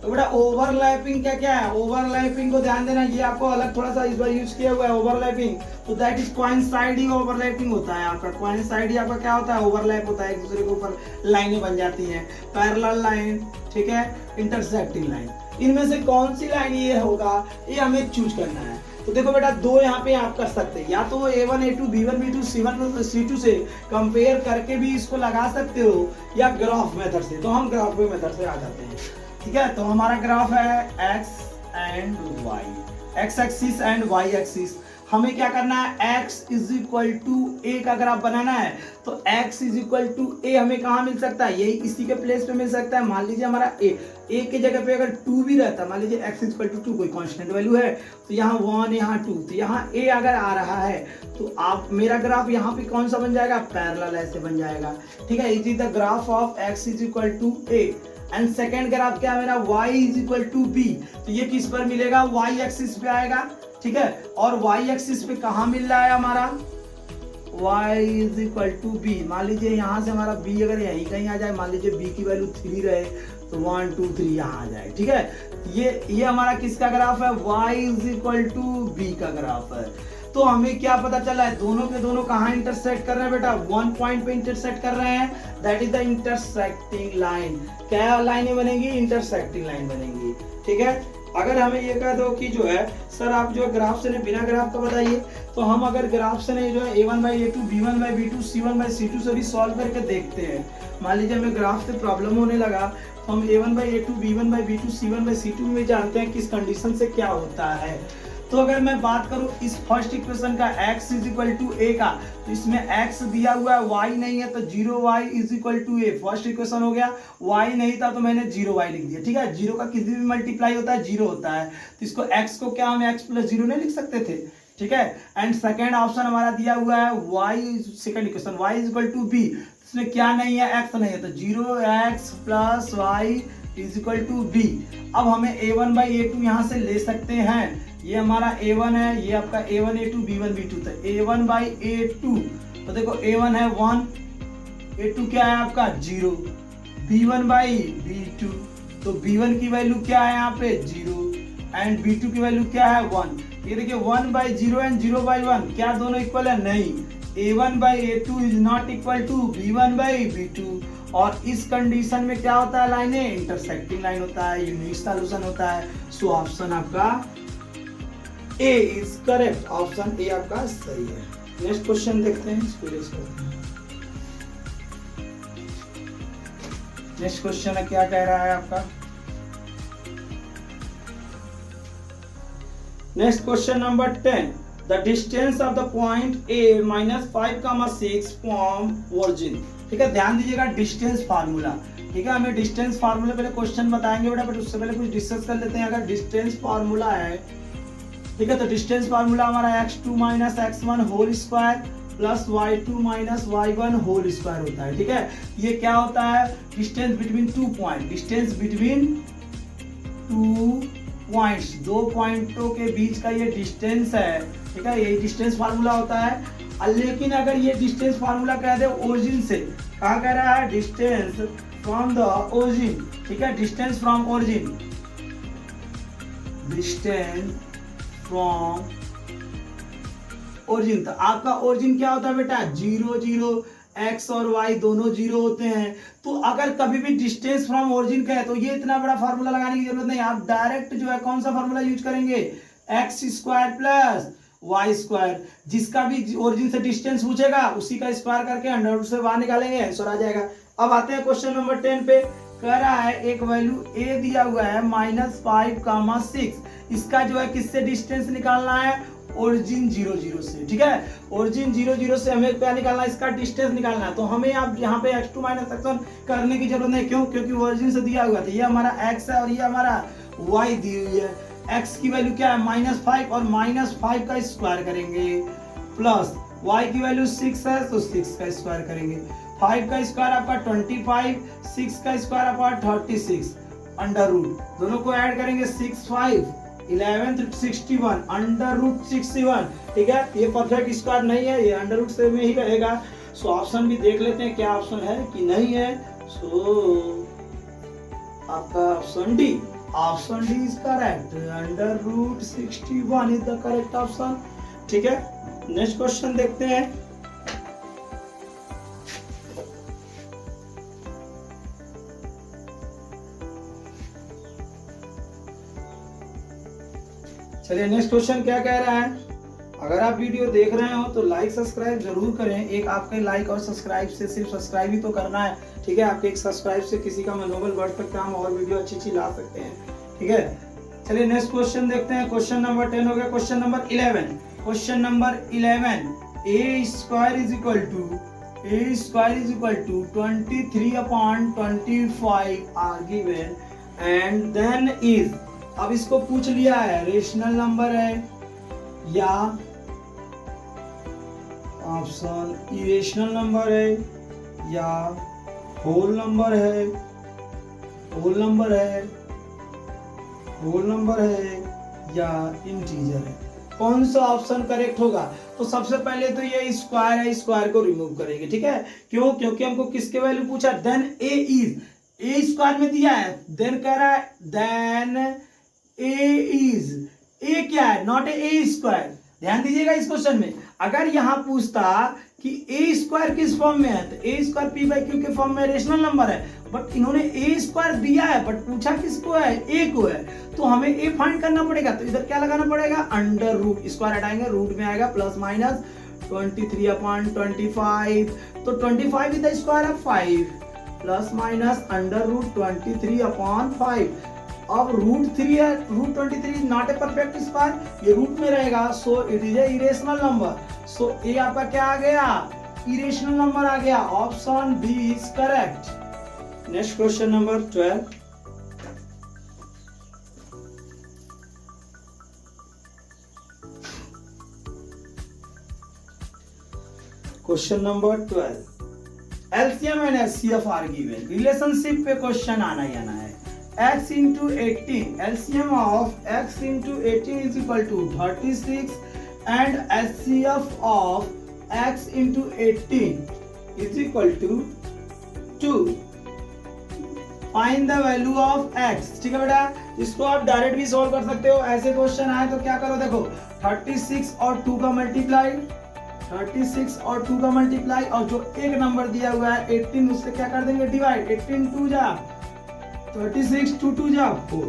तो बेटा ओवरलैपिंग क्या है, ओवरलैपिंग को ध्यान देना, ये आपको अलग थोड़ा सा इस बार यूज किया हुआ है ओवरलैपिंग। तो that is coincide he overlapping होता है आपका। कोइंसाइड ही आपका क्या होता है, ओवरलैप होता है, एक दूसरे के ऊपर लाइनें बन जाती हैं, पैरेलल लाइन। ठीक है, इंटरसेक्टिंग लाइन, इनमें से कौन सी लाइन ये होगा, ये हमें चूज करना है। तो देखो बेटा दो यहाँ पे आप कर सकते हैं, या तो A1 A2 B1 B2 C1 C2 से कंपेयर करके भी इसको लगा सकते हो, या ग्राफ मेथड से। तो हम ग्राफ मेथड से आ जाते हैं। ठीक है, तो हमारा ग्राफ है x and y, x axis and y axis. हमें क्या करना है, x इज इक्वल टू ए का ग्राफ बनाना है। तो x इज इक्वल टू ए हमें कहाँ मिल सकता है, यही इसी के प्लेस पे मिल सकता है। मान लीजिए हमारा a की जगह पे अगर 2 भी रहता, मान लीजिए x इज इक्वल टू 2 कोई कांस्टेंट वैल्यू है, तो यहाँ 1 यहाँ 2, तो यहाँ a अगर आ रहा है तो आप मेरा ग्राफ यहाँ पे कौन सा बन जाएगा, पैरेलल ऐसे बन जाएगा। ठीक है, it is the graph of x is equal to a and second graph क्या मेरा y is equal to b। तो ये किस पर मिलेगा, y एक्सिस पे आएगा। ठीक है, और y एक्सिस पे कहाँ मिल रहा है हमारा, y is equal to b। मान लीजिए यहाँ से हमारा b अगर यहीं कहीं आ जाए, मान लीजिए b की वैल्यू 3 रहे, तो 1 2 3 यहाँ आ जाए। ठीक है, ये हमारा किसका ग्राफ है, y is equal to b का ग्राफ है। तो हमें क्या पता चला है, दोनों के दोनों कहाँ इंटरसेक्ट कर रहे हैं बेटा, 1 पॉइंट पे इंटरसेक्ट कर रहे हैं, that is the intersecting line. क्या लाइनें बनेंगी, इंटरसेक्टिंग लाइन बनेंगी। ठीक है, अगर हमें ये कह दो कि जो है सर आप जो है ग्राफ से नहीं, बिना ग्राफ का बताइए, तो हम अगर ग्राफ से नहीं जो है a1/a2 b1/b2 c1/c2 से भी सॉल्व करके देखते हैं। मान लीजिए हमें ग्राफ से प्रॉब्लम होने लगा, तो हम a1/a2 b1/b2 c1/c2 में जानते हैं किस कंडीशन से क्या होता है। तो अगर मैं बात करूं इस फर्स्ट इक्वेशन का x is equal to a का, तो इसमें x दिया हुआ है, y नहीं है, तो 0y is equal to a first equation हो गया। y नहीं था तो मैंने 0y लिख दिया। ठीक है, 0 का किसी भी मल्टीप्लाई होता है 0 होता है, तो इसको x को क्या हम x प्लस 0 नहीं लिख सकते थे। ठीक है, एंड सेकेंड ऑप्शन हमारा दिया हुआ है y, second equation y is equal to b, इसमें क्या नहीं है, x नहीं है, तो 0x plus y is equal to b। अब हमें a1/a2 यहाँ से ले सकते हैं, ये हमारा a1 है, ये आपका a1/a2 b1/b2, तो a1/a2, तो देखो a1 है 1, a2 क्या है आपका 0, b1/b2, तो b1 की वैल्यू क्या है यहाँ पे 0 एंड b2 की वैल्यू क्या है 1। ये देखिए 1/0 एंड 0/1 क्या दोनों इक्वल है, नहीं, a1/a2 is not equal to b1/b2, और इस कंडीशन में क्या होता है, लाइनें इंटरसेक्टिंग लाइन होता है, यूनिक सॉल्यूशन होता है। सो ऑप्शन आपका ए इज करेक्ट, ऑप्शन ए आपका सही है। नेक्स्ट क्वेश्चन देखते हैं, इसको रेज करते हैं। नेक्स्ट क्वेश्चन है, क्या कह रहा है आपका, next question number 10, the distance of the point A -5,6 from origin. ठीक है, ध्यान दीजिएगा डिस्टेंस फार्मूला। ठीक है, हमें डिस्टेंस फार्मूला पहले क्वेश्चन बताएंगे बेटा, बट उससे पहले कुछ डिस्कस कर लेते हैं। अगर डिस्टेंस फार्मूला है, ठीक है, तो डिस्टेंस फार्मूला हमारा x2 - x1 whole square plus y2 - y1 whole square होता है। ठीक है, ये क्या होता है, distance between two point, distance between two points, दो पॉइंटों के बीच का ये डिस्टेंस है। ठीक है, यही डिस्टेंस फार्मूला होता है। लेकिन अगर ये डिस्टेंस फार्मूला कह दे ओरिजिन से, कहा कह रहा है डिस्टेंस फ्रॉम द ओरिजिन। ठीक है, distance from origin, distance from origin, तो आपका ओरिजिन क्या होता है बेटा 0 0, x और y दोनों 0 होते हैं। तो अगर कभी भी डिस्टेंस फ्रॉम ओरिजिन का है तो ये इतना बड़ा फार्मूला लगाने की जरूरत नहीं, आप डायरेक्ट जो है कौन सा फार्मूला यूज करेंगे, x² प्लस y², जिसका भी ओरिजिन से डिस्टेंस पूछेगा उसी का स्क्वायर करके अंडर से बाहर निकालेंगे, आंसर आ जाएगा। अब आते हैं क्वेश्चन नंबर 10 पे, कह रहा है एक वैल्यू a दिया हुआ है -5,6, इसका जो है किससे डिस्टेंस निकालना है, ओरिजिन 0 0 से। ठीक है, ओरिजिन 0 0 से हमें क्या निकालना है, इसका डिस्टेंस निकालना है। तो हमें अब यहाँ पे x2 - x1 करने की जरूरत नहीं, क्यों, क्योंकि ओरिजिन से दिया हुआ था, ये हमारा x है और ये हमारा y दी हुई है। x की वैल्यू क्या है -5 और -5 का स्क्वायर करेंगे, प्लस y की वैल्यू 6 है तो 6 का स्क्वायर करेंगे, 5 का स्क्वायर आपका 25, 6 का स्क्वायर आपका 36, अंडर रूट दोनों को ऐड करेंगे 6 5 11 61 अंडर रूट 61। ठीक है, ये परफेक्ट स्क्वायर नहीं है, ये अंडर रूट से में ही रहेगा। सो ऑप्शन भी देख लेते हैं क्या ऑप्शन है कि नहीं है। सो आपका option D, option D is correct, under root 61 is the correct option. ठीक है, नेक्स्ट क्वेश्चन देखते हैं। चलिए नेक्स्ट क्वेश्चन क्या कह रहा है, अगर आप वीडियो देख रहे हो तो लाइक सब्सक्राइब जरूर करें। एक आपके लाइक और सब्सक्राइब से, सिर्फ सब्सक्राइब ही तो करना है। ठीक है, आपके एक सब्सक्राइब से किसी का मनोबल बढ़ सकता है, हम और वीडियो अच्छी ला सकते हैं। ठीक है, चलिए नेक्स्ट क्वेश्चन देखते हैं। क्वेश्चन नंबर 10 हो गया। Question number 11, question number 11, a² is equal to 23/25 are given and then is, अब इसको पूछ लिया है रेशनल नंबर है या ऑप्शन इरेशनल नंबर है या होल नंबर है, होल नंबर है, होल नंबर है या इंटीजर है, कौन सा ऑप्शन करेक्ट होगा। तो सबसे पहले तो ये स्क्वायर है, स्क्वायर को रिमूव करेंगे। ठीक है, क्यों, क्योंकि हमको किसके वैल्यू पूछा, then A is, A square में दिया है, देन कह रहा है देन ए इज, ए क्या है, नॉट ए स्क्वायर, ध्यान दीजिएगा इस क्वेश्चन में, अगर यहां पूछता कि ए स्क्वायर किस फॉर्म में है तो ए स्क्वायर पी बाई क्यू के फॉर्म में रेशनल नंबर है, बट इन्होंने ए स्क्वायर दिया है बट पूछा किसको है, ए को है, तो हमें ए फाइंड करना पड़ेगा। तो इधर क्या लगाना पड़ेगा, अंडर रूट, स्क्वायर हटाएंगे रूट में आएगा प्लस माइनस 23/25, तो 25 is the square of 5 plus minus under root 23/5। अब रूट 3 है, root 23 is not a perfect square, ये रूट में रहेगा, so it is a irrational number. So uh आपका क्या आ गया, इरेशनल नंबर आ गया, option B is correct. Next question number 12, question number 12, LCM and HCF are given, relationship पे क्वेश्चन आना ही आना है। x into 18, LCM of x into 18 is equal to 36 and HCF of x into 18 is equal to 2. Find the value of x। ठीक है बेटा, इसको आप direct भी सॉल्व कर सकते हो, ऐसे क्वेश्चन आए तो क्या करो, देखो 36 और 2 का मल्टीप्लाई, 36 और 2 का मल्टीप्लाई, और जो एक नंबर दिया हुआ है 18 उससे क्या कर देंगे डिवाइड, 18 2 जा 36 2 2 जा 4।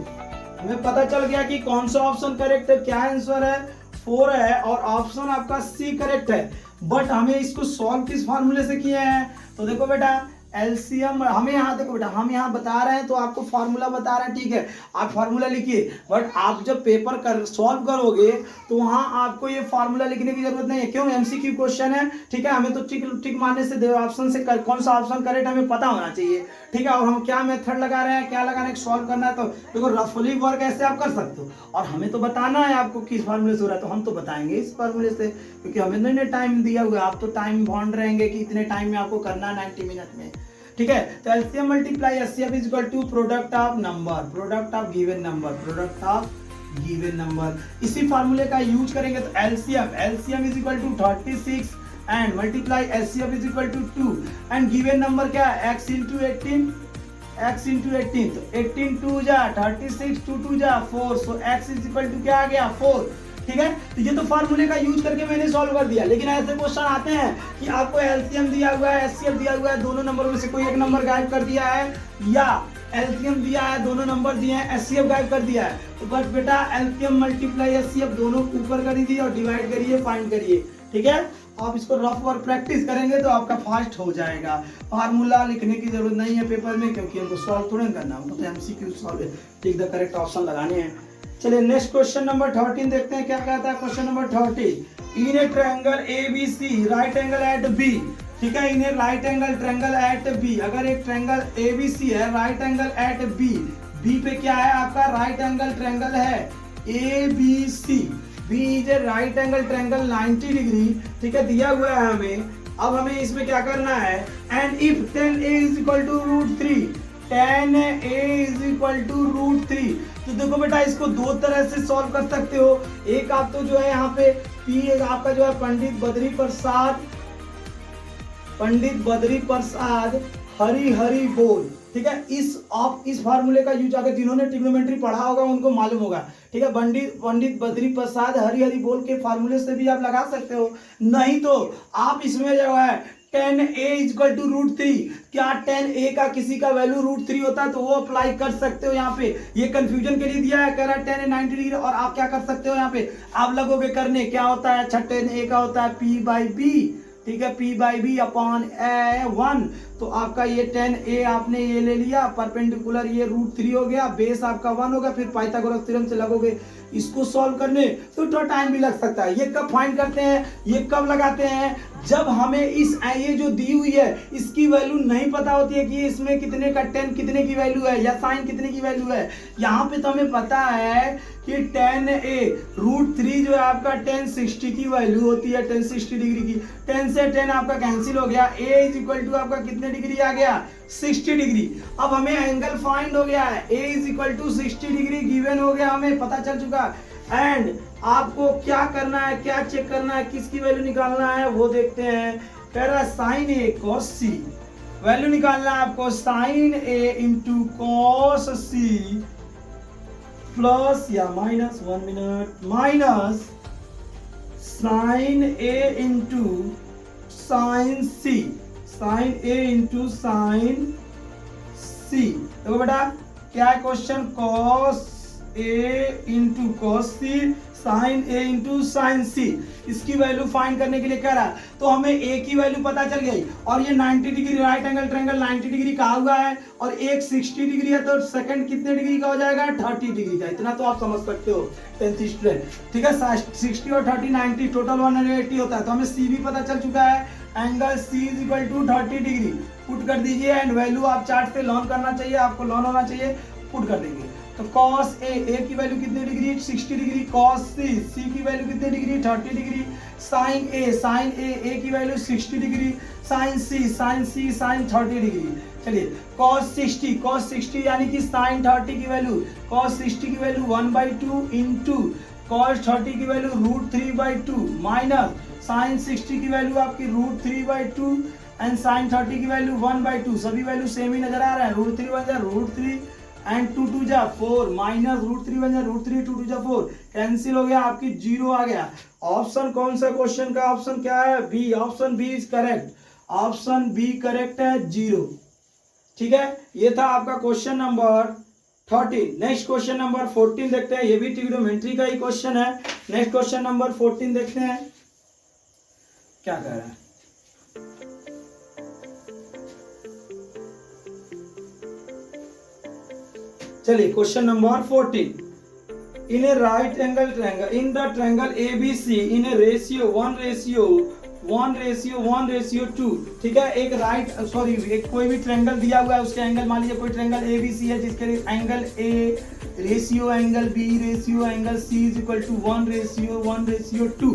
हमें पता चल गया कि कौन सा ऑप्शन करेक्ट है, क्या आंसर है 4 है, और ऑप्शन आपका सी करेक्ट है। बट हमें इसको सॉल्व किस फॉर्मूले से किए हैं, तो देखो बेटा एलसीएम हमें यहाँ देखो बेटा, हम यहाँ बता रहे हैं तो आपको फॉर्मूला बता रहे हैं, ठीक है आप फॉर्मूला लिखिए, बट आप जब पेपर कर सॉल्व करोगे तो वहाँ आपको ये फॉर्मूला लिखने की जरूरत नहीं है। क्यों, एमसीक्यू क्वेश्चन है, ठीक है, हमें तो टिक मारने से ऑप्शन से कौन सा ऑप्शन करेक्ट हमें पता होना चाहिए, ठीक है। और हम क्या मेथड लगा रहे हैं, क्या लगाना है, सॉल्व करना है, तो देखो रफली वर्क ऐसे आप कर सकते हो, और हमें तो बताना है आपको किस फॉर्मूले से हो रहा है, तो हम तो बताएंगे इस फॉर्मूले से, क्योंकि हमें नहीं टाइम दिया हुआ है, आप तो टाइम बाउंड रहेंगे कि इतने टाइम में आपको करना है 90 मिनट में, ठीक है। तो LCM multiply HCF is equal to product of number, product of given number, product of given number. इसी फार्मूले का यूज करेंगे तो LCM is equal to 36 and multiply HCF is equal to 2 and given number क्या है, x into 18, x into 18, तो 18 2 जा 36 2 2 जा 4, सो x इज इक्वल टू क्या आ गया 4, ठीक है। तो ये तो फार्मूले का यूज करके मैंने सॉल्व कर दिया, लेकिन ऐसे क्वेश्चन आते हैं कि आपको एलसीएम दिया हुआ है, एचसीएफ दिया हुआ है, दोनों नंबरों में से कोई एक नंबर गायब कर दिया है, या एलसीएम दिया है, दोनों नंबर दिए हैं, एचसीएफ गायब कर दिया है, तो बस बेटा एलसीएम मल्टीप्लाई एचसीएफ दोनों ऊपर कर दीजिए और डिवाइड करिए, फाइंड करिए, ठीक है। आप इसको रफ और प्रैक्टिस करेंगे तो आपका फास्ट हो जाएगा। फार्मूला लिखने की जरूरत नहीं है पेपर में, क्योंकि हमको सॉल्व थोड़ा करना, हमको तो MCQ solve tick the correct option लगाने हैं। चलिए नेक्स्ट क्वेश्चन नंबर 13 देखते हैं क्या कहता है। Question number 13, in a triangle ABC right angle at B, ठीक है, in a right angle triangle at B, अगर एक ट्रायंगल एबीसी है right angle at B, B पे क्या है आपका राइट एंगल ट्रायंगल है ABC, B is a right angle triangle 90 degree, ठीक है, दिया हुआ है हमें। अब हमें इसमें क्या करना है, and if 10a is equal to √3, 10a is equal to √3, तो देखो बेटा इसको दो तरह से सॉल्व कर सकते हो। एक आप तो जो है यहाँ पे पी आपका जो है पंडित बद्री प्रसाद हरी बोल, ठीक है, इस फार्मूले का यूज अगर जिन्होंने ट्रिग्नोमेट्री पढ़ा होगा उनको मालूम होगा, ठीक है। पंडित बद्री प्रसाद हरी बोल के फार्मूले से भी आप लगा सकते हो, नहीं तो आप इसमें जो है 10a इक्वल टू √3, क्या 10a का किसी का वैल्यू √3 होता है तो वो अप्लाई कर सकते हो। यहाँ पे ये कंफ्यूजन के लिए दिया है, कह रहा है 10a 90 डिग्री, और आप क्या कर सकते हो यहाँ पे आप लगोगे करने, क्या होता है 10a का होता है p/b, ठीक है, p/b अपॉन a1, तो आपका ये 10a आपने ये ले लिया, परपेंडिकुलर ये √3 हो गया, बेस आपका 1 होगा, फिर पाइथागोरस थ्योरम से लगोगे इसको सॉल्व करने, तो थोड़ा टाइम भी लग सकता है। ये कब फाइंड करते हैं, ये कब लगाते हैं, जब हमें ये जो दी हुई है इसकी वैल्यू नहीं पता होती है कि इसमें कितने का 10 कितने की वैल्यू है या साइन कितने की वैल्यू है। यहाँ पे तो हमें पता है कि 10a √3 जो है आपका 1060 की वैल्यू होती है, 1060 डिग्री की, 10 से 10 आपका कैंसिल हो गया, a इज इक्वल टू आपका कितने डिग्री आ गया 60 डिग्री। अब हमें एंगल फाइंड हो गया है, a is equal to 60 degree given हो गया, हमें पता चल चुका। एंड आपको क्या करना है, क्या चेक करना है, किसकी वैल्यू निकालना है वो देखते हैं। कह रहा है साइन ए कॉस सी, वैल्यू निकालना है आपको साइन ए इंटू कॉस सी प्लस या माइनस, 1 मिनट, माइनस साइन ए इंटू साइन सी, साइन ए इंटू साइन सी। देखो बेटा क्या है question, cos A into cos C sign A into sine सी, इसकी वैल्यू फाइंड करने के लिए कह रहा है। तो हमें ए की वैल्यू पता चल गई, और ये 90 degree right angle triangle 90 degree का हुआ है, और एक 60 डिग्री है, तो सेकंड कितने डिग्री का हो जाएगा, 30 डिग्री का। इतना तो आप समझ सकते हो 10th स्टूडेंट, ठीक है। 60 और 30 90, टोटल 180 होता है। तो हमें सी भी पता चल चुका है, angle C is equal to 30 degree. Put कर दीजिए, एंड वैल्यू आप चार्ट पे लर्न करना चाहिए, आपको लर्न होना चाहिए, पुट कर देंगे। तो cos ए की वैल्यू कितनी डिग्री, 60 डिग्री, cos सी की वैल्यू कितनी डिग्री, 30 डिग्री, sin ए की वैल्यू 60 डिग्री, sin सी sin 30 डिग्री। चलिए cos 60 यानी कि sin 30 की वैल्यू, cos 60 की वैल्यू 1/2 इंटू cos 30 की वैल्यू √3/2 माइनस sin 60 की वैल्यू आपकी √3/2 एंड sin 30 की वैल्यू 1/2। सभी वैल्यू सेम ही नजर आ रहा है, √3 बन जाए √3 एंड 2 2 जा 4 माइनस √3 बन जाए √3, 2 2 जा 4 कैंसिल हो गया, आपकी 0 आ गया। ऑप्शन कौन सा क्वेश्चन का ऑप्शन क्या है, B. Option B is correct, option B correct है, 0। ठीक है, ये था आपका question number 13। Next question number 14 देखते हैं, ये भी ट्रिग्नोमेट्री का ही क्वेश्चन है। नेक्स्ट क्वेश्चन नंबर 14 देखते हैं क्या कह रहा है। चलिए question number 14। In a right angle triangle, in the triangle ABC in a ratio 1:1:2। ठीक है, एक राइट एक कोई भी ट्रायंगल दिया हुआ है, उसके एंगल मान लीजिए कोई ट्रायंगल एबीसी है, जिसके angle A ratio angle B ratio angle C is equal to 1:1:2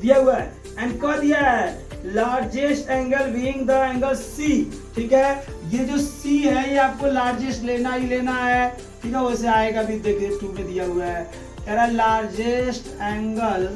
दिया हुआ है। एंड कह दिया है largest angle being the angle C. ठीक है, ये जो सी है ये आपको लार्जेस्ट लेना ही लेना है। ठीक है, वैसे आएगा भी, देखिए 2 में दिया हुआ है, कह रहा है largest angle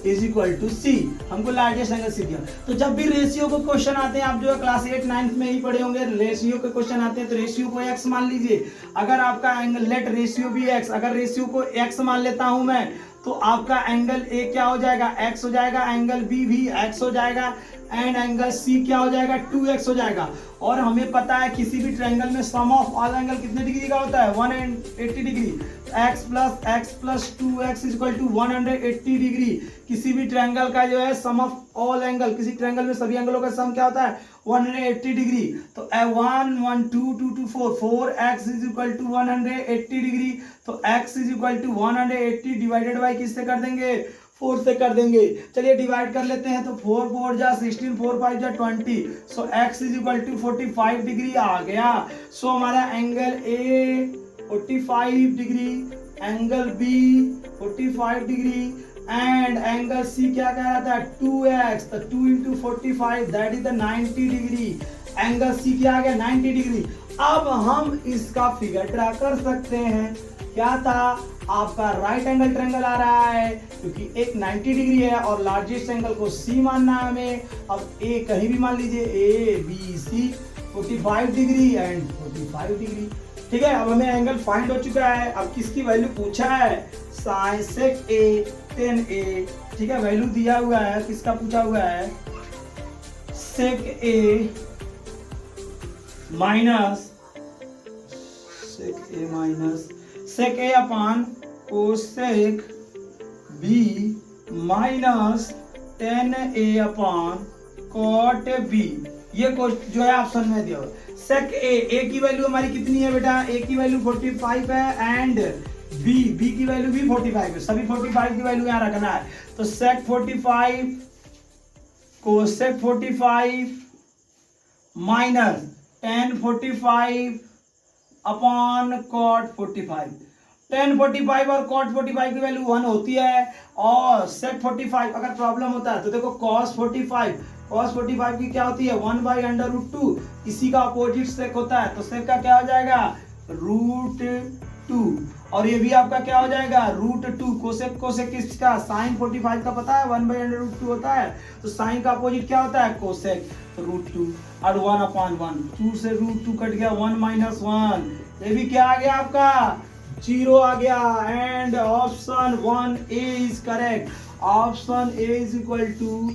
is equal to C, हमको लार्जेस्ट एंगल सी दिया। तो जब भी रेशियो को क्वेश्चन आते हैं, आप जो है क्लास 8 9th में ही पढ़े होंगे, रेशियो के क्वेश्चन आते हैं तो रेशियो को x मान लीजिए। अगर आपका एंगल लेट रेशियो भी x, अगर रेशियो को x मान लेता हूं मैं, तो आपका एंगल ए क्या हो जाएगा, x हो जाएगा, एंगल बी भी x हो जाएगा, एंड एंगल सी क्या हो जाएगा, 2x हो जाएगा। और हमें पता है किसी भी ट्रायंगल में सम ऑफ ऑल एंगल कितने डिग्री का होता है, 180 degree. x plus 2x is equal to 180 degree. किसी भी ट्रायंगल का जो है सम ऑफ ऑल एंगल, किसी ट्रायंगल में सभी एंगलों का सम क्या होता है, 180 डिग्री। तो 1 1 2 2 2 4 4x is equal to 180 degree. तो x is equal to 180 divided by किससे कर देंगे, 4 से कर देंगे। चलिए डिवाइड कर लेते हैं, तो 4 4 जा 16, 4 5 जा 20। So x is equal to 45 degree आ गया। सो हमारा angle A 45 degree, angle B 45 degree, and angle C क्या कह रहा था, 2x। तो 2 into 45 that is the 90 degree. Angle C क्या आ गया, 90 डिग्री। अब हम इसका फिगर ड्रा कर सकते हैं। क्या था, आपका राइट एंगल ट्रायंगल आ रहा है, क्योंकि एक 90 डिग्री है और लार्जेस्ट एंगल को सी मानना है हमें। अब ए कहीं भी मान लीजिए, A B C 45 degree and 45 degree. ठीक है, अब हमें एंगल फाइंड हो चुका है। अब किसकी वैल्यू पूछा है, साइन सेक ए 10a। ठीक है, वैल्यू दिया हुआ है, किसका पूछा हुआ है, sec A minus sec A upon cosec B minus 10a upon cot B. ये जो है ऑप्शन में दिया हुआ। सेक ए की वैल्यू हमारी कितनी है बेटा, ए की वैल्यू 45 है, एंड बी की वैल्यू भी 45 है। सभी 45 की वैल्यू यहाँ रखना है। तो sec 45 cosec 45 minus tan 45 upon cot 45। tan 45 और cot 45 की वैल्यू 1 होती है, और sec 45 अगर प्रॉब्लम होता है तो देखो cos 45 की क्या होती है, 1/√2। इसी का अपोजिट sec होता है, तो sec का क्या हो जाएगा, √2। और ये भी आपका क्या हो जाएगा, √2। कोसेक किसका, sin 45 का पता है 1/√2 होता है, तो sin का अपोजिट क्या होता है, कोसेक, तो √2 और 1/1। 2 से √2 कट गया, 1 - 1। ये भी क्या आ गया आपका, 0 आ गया and option 1 A is correct. Option A is equal to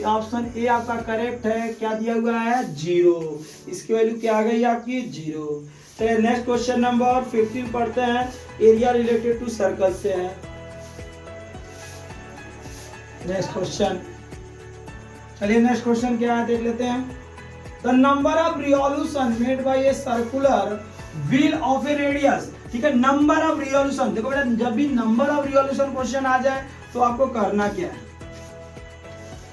option A आपका करेक्ट है। क्या दिया हुआ है 0, इसकी वैल्यू क्या आ गई आपकी 0। चलिए नेक्स्ट क्वेश्चन नंबर 15 पढ़ते हैं। एरिया रिलेटेड टू सर्कल से है नेक्स्ट क्वेश्चन। चलिए नेक्स्ट क्वेश्चन क्या है देख लेते हैं। The number of revolution made bye a circular wheel of A radius. ठीक है, नंबर ऑफ रिवॉल्यूशन। देखो बेटा, जब भी नंबर ऑफ रिवॉल्यूशन क्वेश्चन आ जाए तो आपको करना क्या है,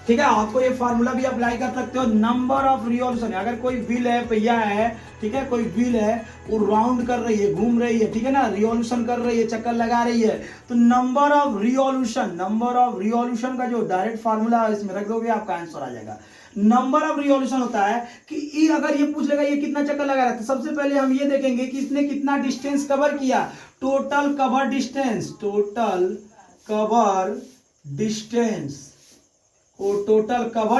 ठीक है, आपको ये फार्मूला भी अप्लाई कर सकते हो। नंबर ऑफ रिवॉल्यूशन, अगर कोई व्हील है, पहिया है, ठीक है, कोई व्हील है, वो राउंड कर रही है, घूम रही है, ठीक है ना, रिवॉल्यूशन कर रही है, चक्कर लगा रही है, तो नंबर ऑफ रिवॉल्यूशन का जो डायरेक्ट फार्मूला है इसमें रख दोगे आपका आंसर आ जाएगा। नंबर ऑफ रिवॉल्यूशन होता है कि अगर ये पूछ लेगा ये कितना चक्कर लगा रहा है, तो सबसे पहले हम ये देखेंगे कि इसने कितना डिस्टेंस कवर किया। Total cover distance, total cover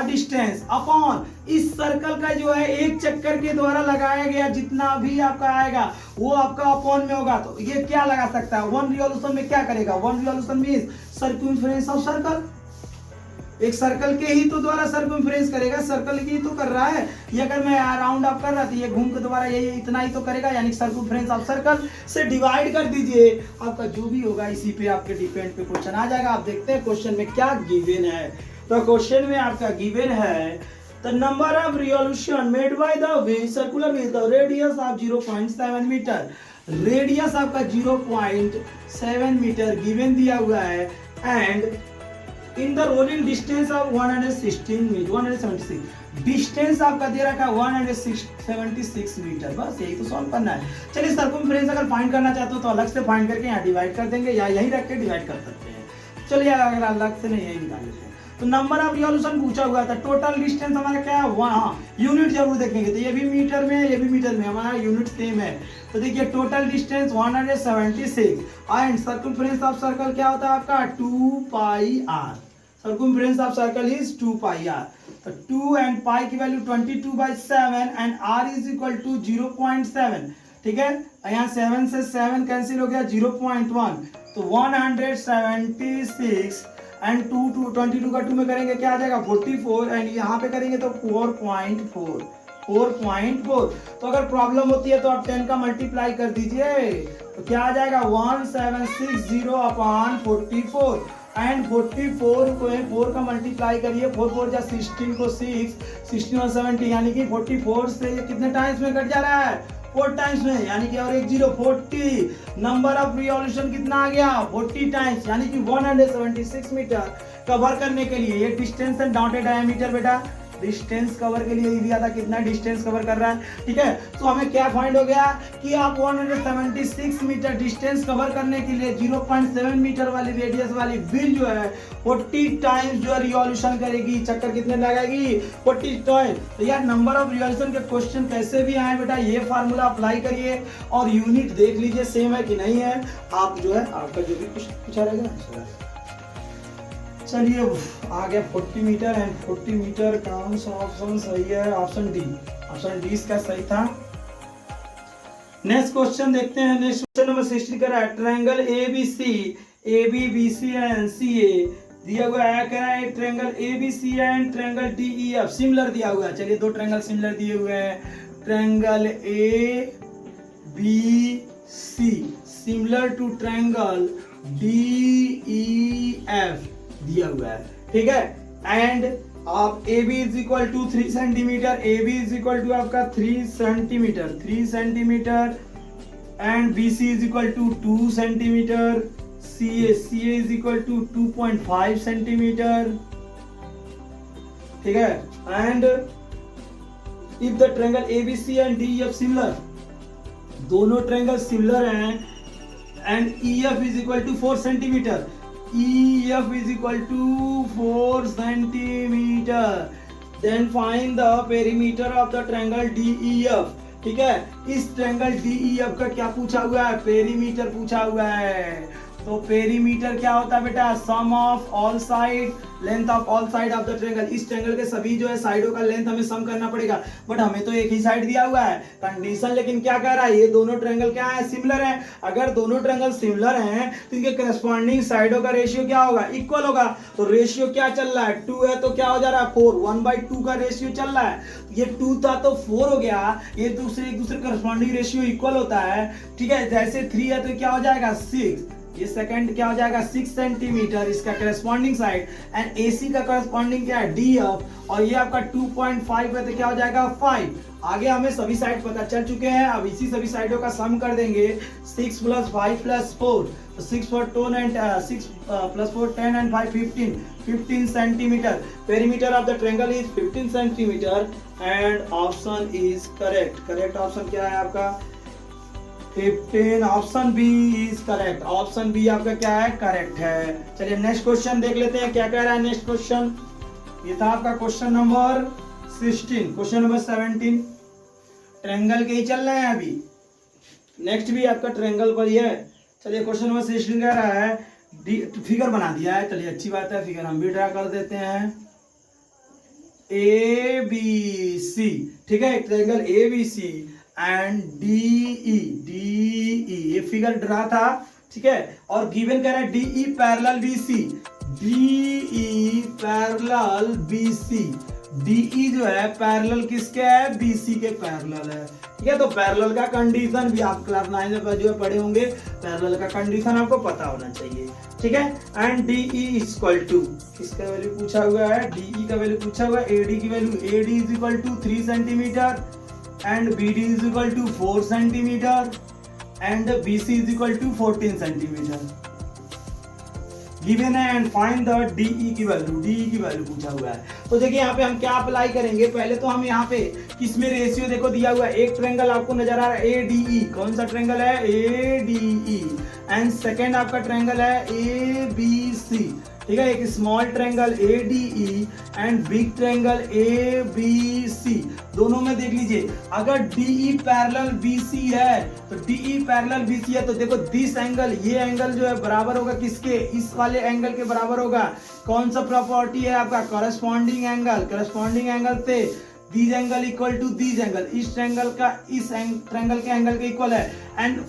distance upon इस सर्कल का जो है एक चक्कर के द्वारा लगाया गया जितना भी आपका आएगा वो आपका अपॉन में होगा। तो ये क्या लगा सकता है, 1 रिवॉल्यूशन में क्या करेगा, 1 revolution means circumference of circle. एक सर्कल के ही तो द्वारा सर्कमफेरेंस करेगा, सर्कल की ही तो कर रहा है। ये अगर मैं राउंड आप कर रहा था, ये घूम के दोबारा ये इतना ही तो करेगा, यानी सर्कमफेरेंस ऑफ सर्कल से डिवाइड कर दीजिए, आपका जो भी होगा इसी पे आपके डिपेंड पे क्वेश्चन आ जाएगा। आप देखते हैं क्वेश्चन में क्या गिवन है। तो क्वेश्चन में आपका गिवन है the number of revolution made by the wheel, circular wheel, the radius of 0.7 metre. Radius आपका 0.7 मीटर गिवन दिया हुआ है and in the rolling distance of 176 distance आपका दे रखा है 176 मीटर। बस यही तो सॉल्व करना है। चलिए सर्कमफेरेंस अगर फाइंड करना चाहते हो तो अलग से फाइंड करके यहाँ डिवाइड कर देंगे या यही रख के डिवाइड कर सकते हैं। चलिए अगर अलग से नहीं यही निकाल लेते हैं। तो नंबर ऑफ रिवॉल्यूशन पूछा हुआ था, टोटल डिस्टेंस हमारा क्या है, वहाँ यूनिट जरूर देखेंगे, तो ये भी मीटर में है, ये भी मीटर में, हमारा यूनिट सेम है। तो देखिए total distance 176 and circumference of circle क्या होता है आपका 2 pi r। Circumference of circle is 2 pi r। तो 2 एंड पाई की value 22/7 and r is equal to 0.7। ठीक है, यहाँ 7 से 7 कैंसिल हो गया, 0.1, तो 176 एंड 22 का 2 में करेंगे क्या आ जाएगा 44 एंड यहाँ पे करेंगे तो 4.4। तो अगर प्रॉब्लम होती है तो आप 10 का मल्टीप्लाई कर दीजिए, तो क्या आ जाएगा 1760/44 एंड 44 को 4 का मल्टीप्लाई करिए, 4 4 जा 16 को 6, 16 और 70 यानी कि 44 से ये कितने टाइम्स में कट जा रहा है 4 टाइम्स में, यानी कि और 1 0 40। नंबर ऑफ रिवॉल्यूशन कितना आ गया 40 टाइम्स, यानी कि 176 मीटर कवर करने के लिए। ये डिस्टेंस एंड डॉटेड डायमीटर बेटा, डिस्टेंस कवर के लिए भी आता कितना डिस्टेंस कवर कर रहा है। ठीक है, तो हमें क्या फाइंड हो गया कि आप 176 मीटर डिस्टेंस कवर करने के लिए 0.7 मीटर वाली रेडियस वाली व्हील जो है 40 टाइम्स जो है रिवॉल्यूशन करेगी, चक्कर कितने लगाएगी 40 टाइम्स। तो यार नंबर ऑफ रिवॉल्यूशन के क्वेश्चन कैसे भी आए बेटा, ये फार्मूला अप्लाई करिए और यूनिट देख लीजिए सेम है कि नहीं है, आप जो है आपका जो भी कुछ पूछा रहेगा। चलिए आ गया 40 मीटर एंड 40 मीटर कौन सा ऑप्शन सही है, ऑप्शन डी इसका सही था। नेक्स्ट क्वेश्चन देखते हैं। नेक्स्ट क्वेश्चन नंबर 16 कर रहा है ट्रायंगल ABC एंड CA दिया हुआ है, कह रहा है triangle ABC and triangle DEF similar दिया हुआ है। चलिए दो ट्रायंगल सिमिलर दिए हुए हैं, triangle ABC similar to triangle DEF दिया हुआ है। ठीक है, एंड आप AB is equal to 3 centimetre, AB is equal to आपका 3 centimetre and BC is equal to 2 centimetre, CA is equal to 2.5 centimetre. ठीक है, and if the triangle ABC and DEF similar, दोनों ट्रायंगल सिमिलर हैं and EF is equal to 4 centimetre, EF is equal to 4 centimeter. Then find the perimeter of the triangle DEF. ठीक है, इस triangle DEF का क्या पूछा हुआ है, पेरीमीटर पूछा हुआ है। तो पेरीमीटर क्या होता है बेटा, sum of all side, length of all side of the triangle. इस ट्रायंगल के सभी जो है साइडों का लेंथ हमें सम करना पड़ेगा, बट हमें तो एक ही साइड दिया हुआ है कंडीशन, लेकिन क्या कह रहा है, ये दोनों ट्रायंगल क्या है, सिमिलर है। अगर दोनों ट्रायंगल सिमिलर हैं तो इनके करस्पॉन्डिंग साइडों का रेशियो क्या होगा, इक्वल होगा। तो रेशियो क्या चल रहा है, 2 है तो क्या हो जा रहा है, 4, 1/2 का रेशियो चल रहा है। ये 2 था तो 4 हो गया, ये एक दूसरे करस्पॉन्डिंग रेशियो इक्वल होता है, ठीक है। जैसे 3 है तो क्या हो जाएगा 6, ये सेकंड क्या हो जाएगा 6 सेंटीमीटर इसका करस्पॉन्डिंग साइड, एंड AC का करस्पॉन्डिंग क्या है DF, और ये आपका 2.5 है तो क्या हो जाएगा 5। आगे हमें सभी साइड पता चल चुके हैं, अब इसी सभी साइडों का सम कर देंगे। 6 + 5 + 4, तो 6 + 4 10 and 5 15 centimetre. Perimeter of the triangle is 15 centimetre and option is correct. Correct option क्या है आपका 15, option B is correct. Option B आपका क्या है, करेक्ट है। चलिए नेक्स्ट क्वेश्चन देख लेते हैं क्या कह रहा है नेक्स्ट क्वेश्चन। ये था आपका question number 16। Question number 17 triangle के ही चल रहे हैं अभी, नेक्स्ट भी आपका ट्रायंगल पर ही है। चलिए क्वेश्चन नंबर 16 कह रहा है, फिगर बना दिया है, चलिए अच्छी बात है, फिगर हम भी ड्रा कर देते हैं। ABC, ठीक है, ट्रायंगल ABC एंड DE ये फिगर ड्रा था, ठीक है। और गिवन कह रहा है DE parallel BC, DE parallel BC, DE जो है पैरेलल किसके है, BC के पैरेलल है, ठीक है। तो पैरेलल का कंडीशन भी आप क्लास 9 में जो पढ़े होंगे, पैरेलल का कंडीशन आपको पता होना चाहिए, ठीक है। एंड DE इक्वल टू, किसका वैल्यू पूछा हुआ है, DE का वैल्यू पूछा हुआ है, AD की वैल्यू, AD is equal to 3 centimetre and BD is equal to 4 centimeter and BC is equal to 14 centimeter given है। and find the DE की वैल्यू, DE की वैल्यू पूछा हुआ है। तो देखिए यहाँ पे हम क्या अप्लाई करेंगे, पहले तो हम यहाँ पे किसमें रेशियो देखो दिया हुआ है, एक ट्रायंगल आपको नजर आ रहा है ADE, कौन सा ट्रायंगल है ADE, एंड सेकेंड आपका ट्रायंगल है ABC, ठीक है। एक small triangle ADE and big triangle ABC, दोनों में देख लीजिए अगर DE पैरेलल BC है तो DE पैरेलल BC है तो देखो दिस एंगल, ये एंगल जो है बराबर होगा किसके, इस वाले एंगल के बराबर होगा। कौन सा प्रॉपर्टी है आपका, करस्पॉन्डिंग एंगल। करस्पॉन्डिंग एंगल से this angle equal to this angle, इस ट्रायंगल का इस ट्रायंगल के एंगल के इक्वल है। एंड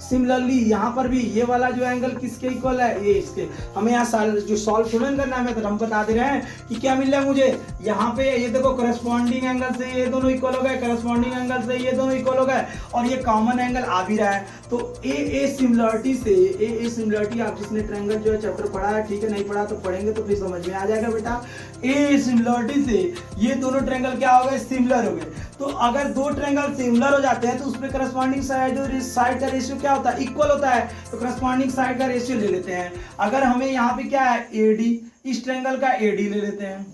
सिमिलरली यहाँ पर भी ये वाला जो एंगल किसके इक्वल है, ये इसके। हमें यहाँ जो सॉल्व स्टूडेंट करना है, तो हम बता दे रहे हैं कि क्या मिल रहा है मुझे यहाँ पे, ये देखो करस्पॉन्डिंग एंगल से ये दोनों इक्वल हो गए, करस्पॉन्डिंग एंगल से ये दोनों इक्वल हो गए, और ये कॉमन एंगल आ भी रहा है। तो ए सिमिलरिटी से, ए सिमिलरिटी आप जिसने ट्रायंगल जो है चैप्टर पढ़ा है, ठीक है, नहीं पढ़ा तो पढ़ेंगे तो फिर समझ में आ जाएगा बेटा। ए सिमिलरिटी से ये दोनों ट्रायंगल क्या हो गए, सिमिलर हो गए। तो अगर दो ट्रायंगल सिमिलर हो जाते हैं तो उसमें करस्पॉन्डिंग साइड का रेशियो क्या होता है, इक्वल होता है। तो करस्पॉन्डिंग साइड का रेशियो ले लेते हैं। अगर हमें यहाँ पे क्या है AD, इस ट्रायंगल का AD ले लेते हैं,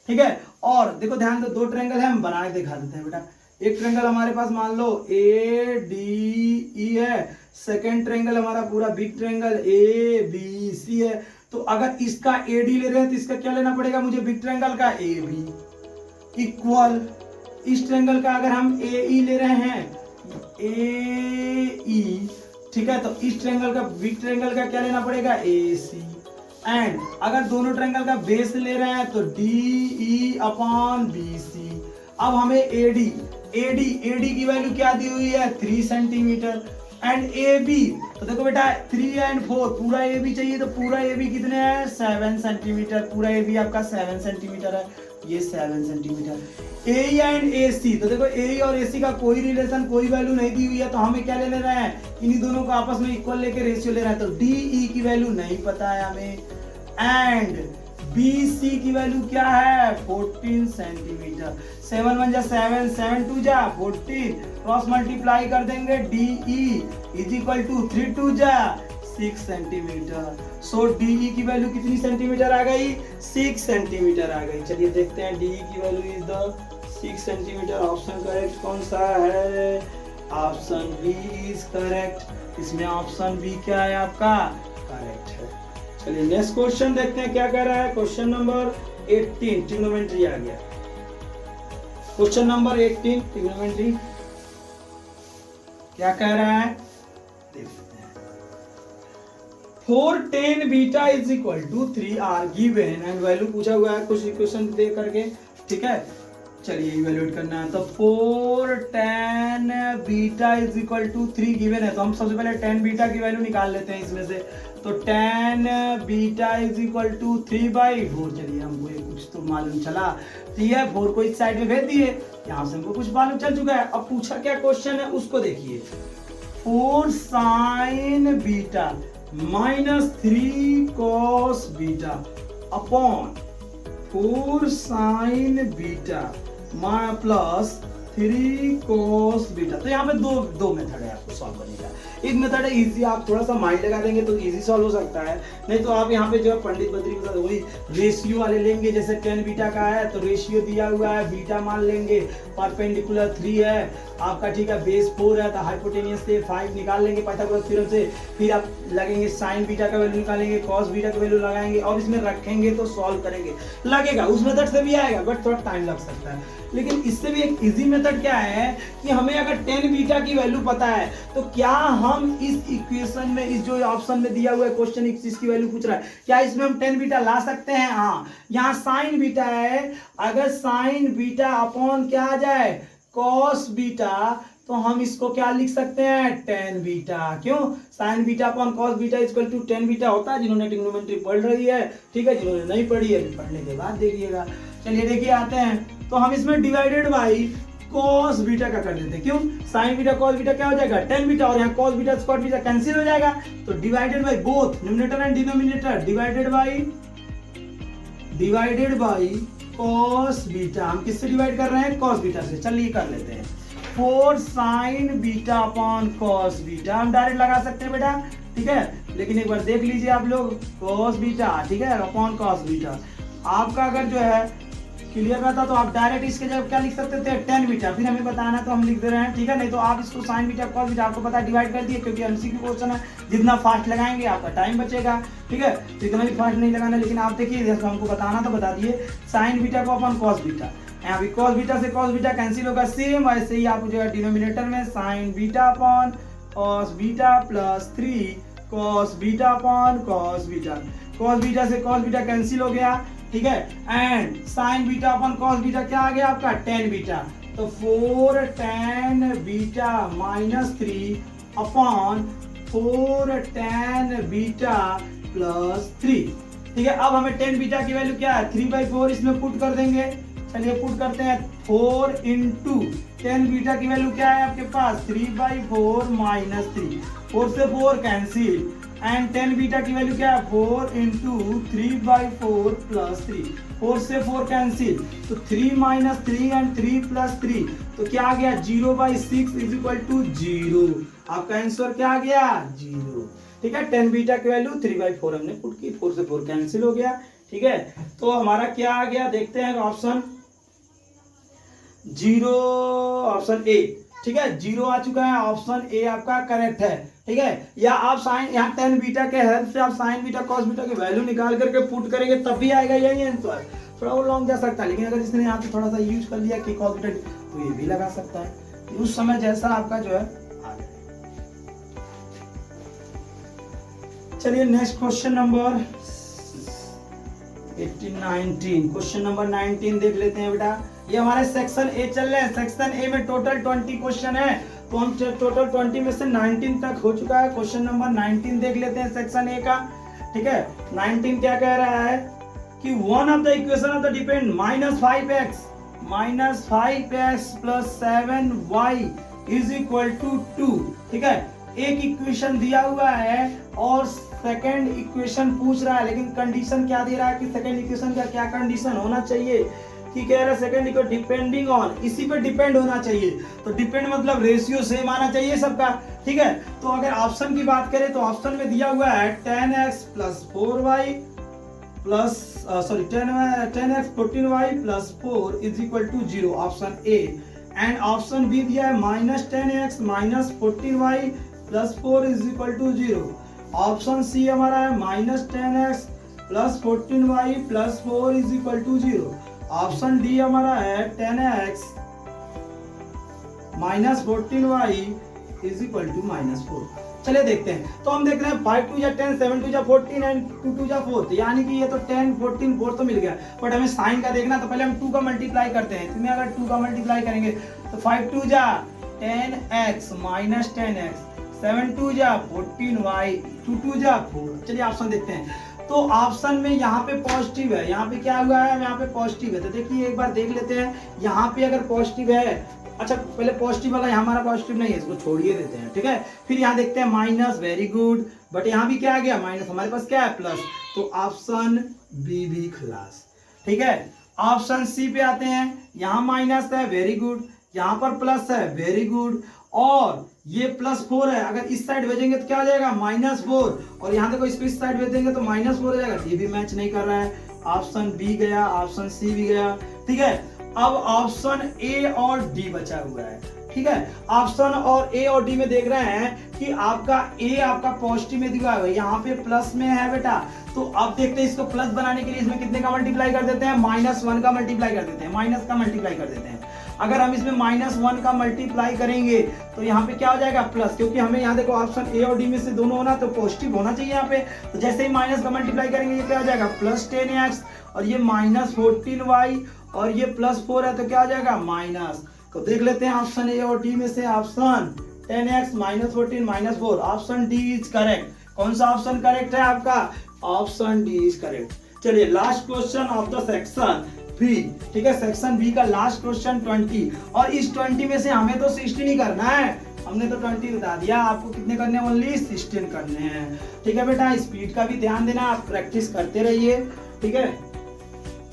ठीक है। और देखो ध्यान दो, दो ट्रायंगल है, हम बना के दिखा देते हैं बेटा। एक ट्रायंगल हमारे पास मान लो ADE है, सेकेंड ट्रायंगल हमारा पूरा बिग ट्रायंगल ABC है। तो अगर इसका AD ले रहे हैं तो इसका क्या लेना पड़ेगा मुझे, बिग ट्रायंगल का AB इक्वल, इस ट्रायंगल का अगर हम AE ले रहे हैं AE, ठीक है, तो इस ट्रायंगल का बिग ट्रायंगल का क्या लेना पड़ेगा AC। एंड अगर दोनों ट्रायंगल का बेस ले रहे हैं तो DE/BC। अब हमें AD की वैल्यू क्या दी हुई है 3 सेंटीमीटर, एंड AB, तो देखो बेटा 3 and 4 पूरा AB चाहिए, तो पूरा AB कितने है 7 सेंटीमीटर, पूरा AB आपका 7 सेंटीमीटर है, ये 7 सेंटीमीटर। AE एंड AC, तो देखो AE और AC का कोई रिलेशन, कोई वैल्यू नहीं दी हुई है, तो हमें क्या ले रहे हैं, इन्हीं दोनों को आपस में इक्वल लेके रेशियो ले रहे हैं। तो DE की वैल्यू नहीं पता है हमें, एंड BC की वैल्यू क्या है 14 सेंटीमीटर। 7 1 जा 7, 7 2 जा 14, क्रॉस मल्टीप्लाई कर देंगे, DE इज इक्वल टू 3 2 जा 6 सेंटीमीटर। सो DE की वैल्यू कितनी सेंटीमीटर आ गई, 6 सेंटीमीटर आ गई। चलिए देखते हैं DE की value is the 6 centimetre. Option correct कौन सा है, ऑप्शन बी इज करेक्ट। इसमें ऑप्शन बी क्या है आपका, करेक्ट है। चलिए नेक्स्ट क्वेश्चन देखते हैं क्या कह रहा है। क्वेश्चन नंबर 18 ट्रिग्नोमेट्री आ गया। क्वेश्चन नंबर 18 ट्रिग्नोमेट्री क्या कह रहा है, देखते हैं। 4 10 beta is equal to 3 are given and value पूछा हुआ है कुछ इक्वेशन दे करके, ठीक है। चलिए इवैल्यूएट करना है, तो 4 10 beta is equal to 3 given है, तो हम सबसे पहले 10 बीटा की वैल्यू निकाल लेते हैं इसमें से। तो 10 बीटा इज इक्वल टू 3/4। चलिए हमको ये कुछ तो मालूम चला, ठीक है। 4 को इस साइड में भेज दिए, यहाँ से हमको कुछ मालूम चल चुका है। अब पूछा क्या क्वेश्चन है उसको देखिए। 4 sign beta minus 3 cos beta upon 4 sign beta plus 3 cos beta. तो यहाँ पे दो मेथड है आपको सॉल्व करने का। एक मेथड है इजी, आप थोड़ा सा माइंड लगा देंगे तो इजी सॉल्व हो सकता है, नहीं तो आप यहाँ पे जो है पंडित बद्री के साथ वही रेशियो वाले लेंगे। जैसे 10 बीटा का है तो रेशियो दिया हुआ है, बीटा मान लेंगे, परपेंडिकुलर 3 है आपका, ठीक है, बेस 4 है तो हाइपोटेनियस से 5 निकाल लेंगे पाइथागोरस थ्योरम से। फिर आप लगेंगे साइन बीटा का वैल्यू निकालेंगे, कॉस बीटा का वैल्यू लगाएंगे और इसमें रखेंगे तो सॉल्व करेंगे। लगेगा उस मेथड से भी आएगा बट थोड़ा टाइम लग सकता है। लेकिन इससे भी एक इजी मेथड क्या है कि हमें अगर 10 बीटा की वैल्यू पता है तो क्या हम इस इक्वेशन में, इस जो ऑप्शन में दिया हुआ है क्वेश्चन इस चीज की वैल्यू पूछ रहा है, क्या इसमें हम 10 बीटा ला सकते हैं? हाँ, यहाँ साइन बीटा है, अगर साइन बीटा अपॉन क्या आ जाए कॉस बीटा, तो हम इसको क्या लिख सकते हैं 10 बीटा। क्यों? Sine beta upon cos beta equal to 10 beta होता है। जिन्होंने ट्रिग्नोमेट्री पढ़ रही है, ठीक है, जिन्होंने नहीं पढ़ी है पढ़ने के बाद देखिएगा। चलिए देखिए आते हैं, तो हम इसमें डिवाइडेड बाई cos बीटा का कर देते हैं। क्यों? sin बीटा cos बीटा क्या हो जाएगा 10 बीटा, और यहाँ cos beta cos beta cancel हो जाएगा, तो divided by both numerator and denominator, divided by cos beta. हम किससे डिवाइड कर रहे हैं? cos बीटा से। चलिए कर लेते हैं 4 sin beta upon cos beta, हम डायरेक्ट लगा सकते हैं बेटा, ठीक है। लेकिन एक बार देख लीजिए आप लोग, cos बीटा, ठीक है, अपॉन cos बीटा। आपका अगर जो है क्लियर रहता तो आप डायरेक्ट इसके जगह क्या लिख सकते थे 10 बीटा, फिर हमें बताना तो हम लिख दे रहे हैं, ठीक है। नहीं तो आप इसको साइन बीटा कॉस बीटा आपको पता डिवाइड कर दिए, क्योंकि एमसीक्यू क्वेश्चन है, जितना फास्ट लगाएंगे आपका टाइम बचेगा, ठीक है। तो इतना भी फास्ट नहीं लगाना, लेकिन आप देखिए जैसे हमको बताना तो बता दिए, साइन बीटा को अपन कॉस बीटा, यहाँ भी कॉस बीटा से कॉस बीटा कैंसिल होगा, सेम वैसे ही आप जो है डिनोमिनेटर में sign beta upon cos beta plus 3 cos beta upon cos beta, cos beta से कॉस बीटा कैंसिल हो गया, ठीक है। And sign beta upon cos beta क्या आ गया आपका 10 बीटा, तो 4 10 beta minus 3 upon 4 10 beta plus 3, ठीक है। अब हमें 10 बीटा की वैल्यू क्या है 3/4, इसमें पुट कर देंगे। चलिए पुट करते हैं, 4 इंटू 10 बीटा की वैल्यू क्या है आपके पास 3/4 माइनस 3, 4 से 4 कैंसिल, एंड 10 बीटा की वैल्यू क्या है 4 इंटू 3/4 प्लस 3, 4 से 4 कैंसिल, तो 3 माइनस 3 एंड 3 प्लस 3, तो क्या आ गया 0/6 इज इक्वल टू 0। आपका आंसर क्या आ गया 0, ठीक है। 10 बीटा की वैल्यू 3/4 हमने पुट की, 4 से 4 कैंसिल हो गया, ठीक है। तो हमारा क्या आ गया देखते हैं, ऑप्शन 0, ऑप्शन ए, ठीक है, 0 आ चुका है, ऑप्शन ए आपका करेक्ट है, ठीक है। या आप साइन यहाँ 10 बीटा के हेल्प से आप साइन बीटा कॉस बीटा की वैल्यू निकाल करके पुट करेंगे तब भी आएगा यही आंसर। थोड़ा वो लॉन्ग जा सकता है, लेकिन अगर जिसने यहाँ पे थोड़ा सा यूज कर लिया कि कॉस बीटा, तो ये भी लगा सकता है उस समय जैसा आपका जो है आ जाए। चलिए next question number 19, question number 19 देख लेते हैं बेटा। ये हमारे सेक्शन ए चल रहे हैं, सेक्शन ए में टोटल 20 क्वेश्चन है, तो हम टोटल 20 में से 19 तक हो चुका है। क्वेश्चन नंबर 19 देख लेते हैं सेक्शन ए का, ठीक है। 19 क्या कह रहा है कि one of the equation of the depend -5x plus 7y is equal to 2, ठीक है। एक इक्वेशन दिया हुआ है और सेकंड इक्वेशन पूछ रहा है, लेकिन कंडीशन क्या दे रहा है कि सेकंड इक्वेशन का क्या कंडीशन होना चाहिए, कि कह रहा है सेकंड इक्वेशन डिपेंडिंग ऑन, इसी पे डिपेंड होना चाहिए। तो डिपेंड मतलब रेशियो सेम आना चाहिए सबका, ठीक है। तो अगर ऑप्शन की बात करें तो ऑप्शन में दिया हुआ है 10x plus 4y plus 10x 14y plus 4 is equal to 0, option A. And option B दिया है -10x minus 14y plus 4 is equal to 0, option C हमारा है -10x plus 14y plus 4 is equal to 0, option D हमारा है 10x minus 14y is equal to -4। चलिए देखते हैं। तो हम देख रहे हैं 5 2 जा 10, 7 2 जा 14 एंड 2 2 जा 4, यानी कि ये तो 10 14 4 तो मिल गया, बट हमें साइन का देखना, तो पहले हम 2 का मल्टीप्लाई करते हैं। इसमें अगर 2 का मल्टीप्लाई करेंगे तो 5 2 जा 10x माइनस 10x, 7 2 जा 14y, 2 2 जा 4। चलिए ऑप्शन देखते हैं। तो ऑप्शन में यहाँ पे पॉजिटिव है, यहाँ पे क्या हुआ है, यहाँ पे पॉजिटिव है। तो देखिए एक बार देख लेते हैं, यहाँ पे अगर पॉजिटिव है, अच्छा पहले पॉजिटिव वाला, यहाँ हमारा पॉजिटिव नहीं है, इसको छोड़िए देते हैं, ठीक है। फिर यहाँ देखते हैं माइनस, वेरी गुड, बट यहाँ भी क्या आ गया माइनस, हमारे पास क्या है प्लस, तो ऑप्शन बी भी खलास, ठीक है। ऑप्शन सी पे आते हैं, यहाँ माइनस है, वेरी गुड, यहाँ पर प्लस है, वेरी गुड, और ये +4 है, अगर इस साइड भेजेंगे तो क्या हो जाएगा -4, और यहाँ देखो इसको इस साइड भेज देंगे तो -4 हो जाएगा। ये भी मैच नहीं कर रहा है, ऑप्शन बी गया, ऑप्शन सी भी गया, ठीक है। अब ऑप्शन ए और डी बचा हुआ है, ठीक है। ऑप्शन और ए और डी में देख रहे हैं कि आपका ए आपका पॉजिटिव में दिखा हुआ है, यहाँ पे प्लस में है बेटा। तो अब देखते हैं इसको प्लस बनाने के लिए इसमें कितने का मल्टीप्लाई कर देते हैं, -1 का मल्टीप्लाई कर देते हैं, माइनस का मल्टीप्लाई कर देते हैं। अगर हम इसमें -1 का मल्टीप्लाई करेंगे तो यहाँ पे क्या हो जाएगा प्लस, क्योंकि हमें यहाँ देखो ऑप्शन ए और डी में से दोनों होना, तो पॉजिटिव होना चाहिए यहाँ पे। तो जैसे ही माइनस का मल्टीप्लाई करेंगे ये क्या हो जाएगा +10x, और ये -14y, और ये +4 है तो क्या हो जाएगा माइनस। तो देख लेते हैं ऑप्शन ए और डी में से, option 10x -14 -4, option D is correct. कौन सा ऑप्शन करेक्ट है आपका, ऑप्शन डी इज करेक्ट। चलिए last question of the section B, ठीक है, सेक्शन बी का लास्ट क्वेश्चन 20, और इस 20 में से हमें तो 16 ही करना है, हमने तो 20 बता दिया, आपको कितने करने हैं, ओनली 16 करने हैं, ठीक है बेटा। स्पीड का भी ध्यान देना, आप प्रैक्टिस करते रहिए, ठीक है।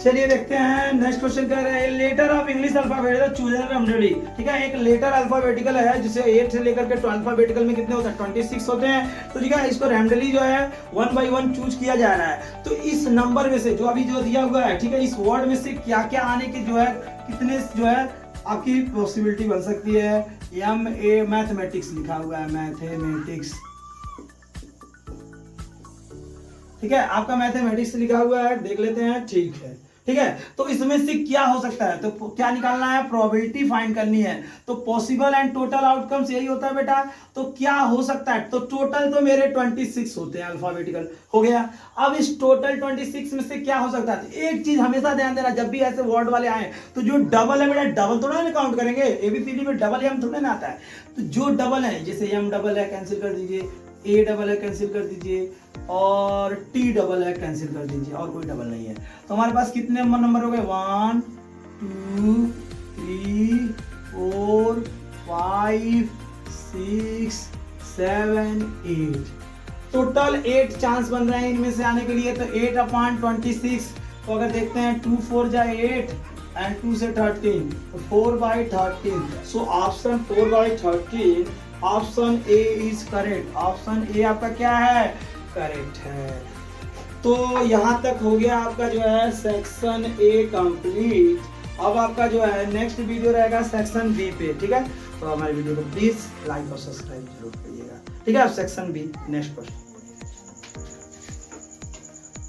चलिए देखते हैं नेक्स्ट क्वेश्चन कह रहे हैं letter of English alphabet choose randomly, ठीक है। एक लेटर अल्फाबेटिकल है जिसे 8 से लेकर के 12 अल्फाबेटिकल में कितने होते हैं 26 होते हैं, तो ठीक है इसको रैंडमली जो है 1 बाय 1 चूज किया जा रहा है। तो इस नंबर में से जो अभी जो दिया हुआ है, ठीक है, इस वर्ड में से क्या क्या आने की जो है कितने जो है आपकी पॉसिबिलिटी बन सकती है। MA मैथमेटिक्स लिखा हुआ है, मैथमेटिक्स, ठीक है, आपका मैथमेटिक्स लिखा हुआ है, देख लेते हैं, ठीक है, ठीक है। तो इसमें से क्या हो सकता है, तो क्या निकालना है, प्रोबेबिलिटी फाइंड करनी है। तो पॉसिबल एंड टोटल आउटकम्स यही होता है बेटा। तो क्या हो सकता है, तो टोटल तो मेरे 26 होते हैं अल्फाबेटिकल, हो गया। अब इस टोटल 26 में से क्या हो सकता है, एक चीज हमेशा ध्यान देना, जब भी ऐसे वर्ड वाले आए तो जो डबल है बेटा, डबल थोड़ा ना काउंट करेंगे, ABCD में डबल M थोड़ा ना आता है, तो जो डबल है जैसे M डबल है कैंसिल कर दीजिए, A डबल है कैंसिल कर दीजिए, और T डबल है कैंसिल कर दीजिए, और कोई डबल नहीं है। तो हमारे पास कितने नंबर हो गए, 1 2 3 4 5 6 7 8, टोटल 8 चांस बन रहे हैं इनमें से आने के लिए। तो 8/26, तो अगर देखते हैं 2 4 जा 8 एंड 2 से 13, तो 4/13। So option 4/13, option A is correct. Option A आपका क्या है, करेक्ट है। तो यहाँ तक हो गया आपका जो है सेक्शन ए कंप्लीट। अब आपका जो है नेक्स्ट वीडियो रहेगा सेक्शन बी पे, ठीक है। तो हमारे वीडियो को प्लीज लाइक और सब्सक्राइब जरूर करिएगा, ठीक है। अब सेक्शन बी नेक्स्ट क्वेश्चन।